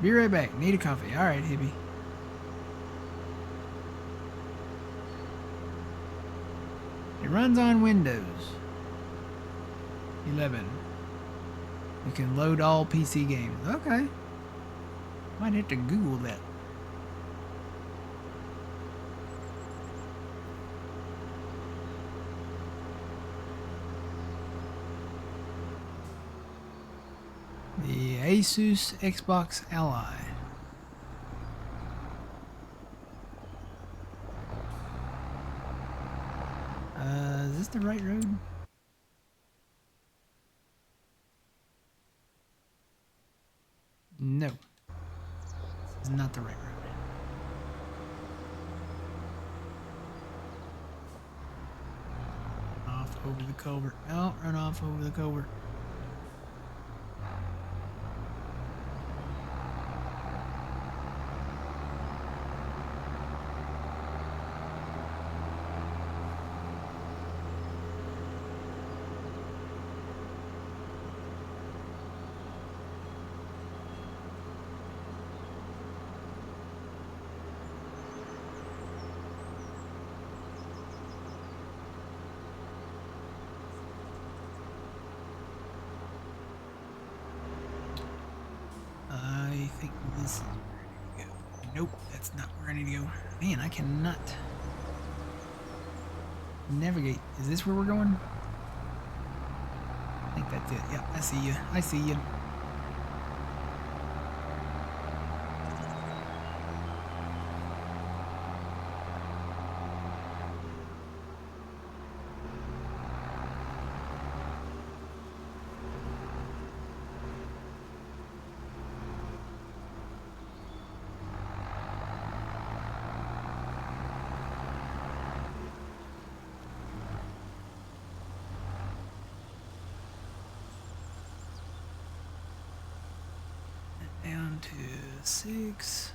Be right back. Need a coffee. All right, hippie. It runs on Windows 11. You can load all PC games. Okay. Might have to Google that. The Asus Xbox Ally. Is this the right road? No. This is not the right road. Off over the culvert. Oh, run off over the culvert. I think this is where I need to go. Nope, that's not where I need to go. Man, I cannot navigate. Is this where we're going? I think that's it. Yep, I see you. I see you. Down to 6.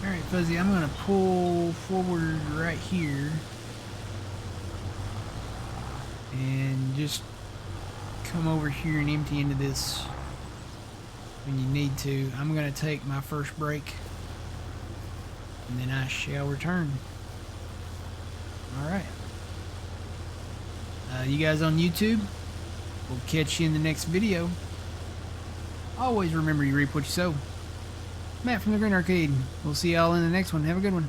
Alright, Fuzzy, I'm going to pull forward right here and just come over here and empty into this when you need to. I'm going to take my first break and then I shall return. Alright. You guys on YouTube, we'll catch you in the next video. Always remember you reap what you sow. Matt from the Green Arcade. We'll see y'all in the next one. Have a good one.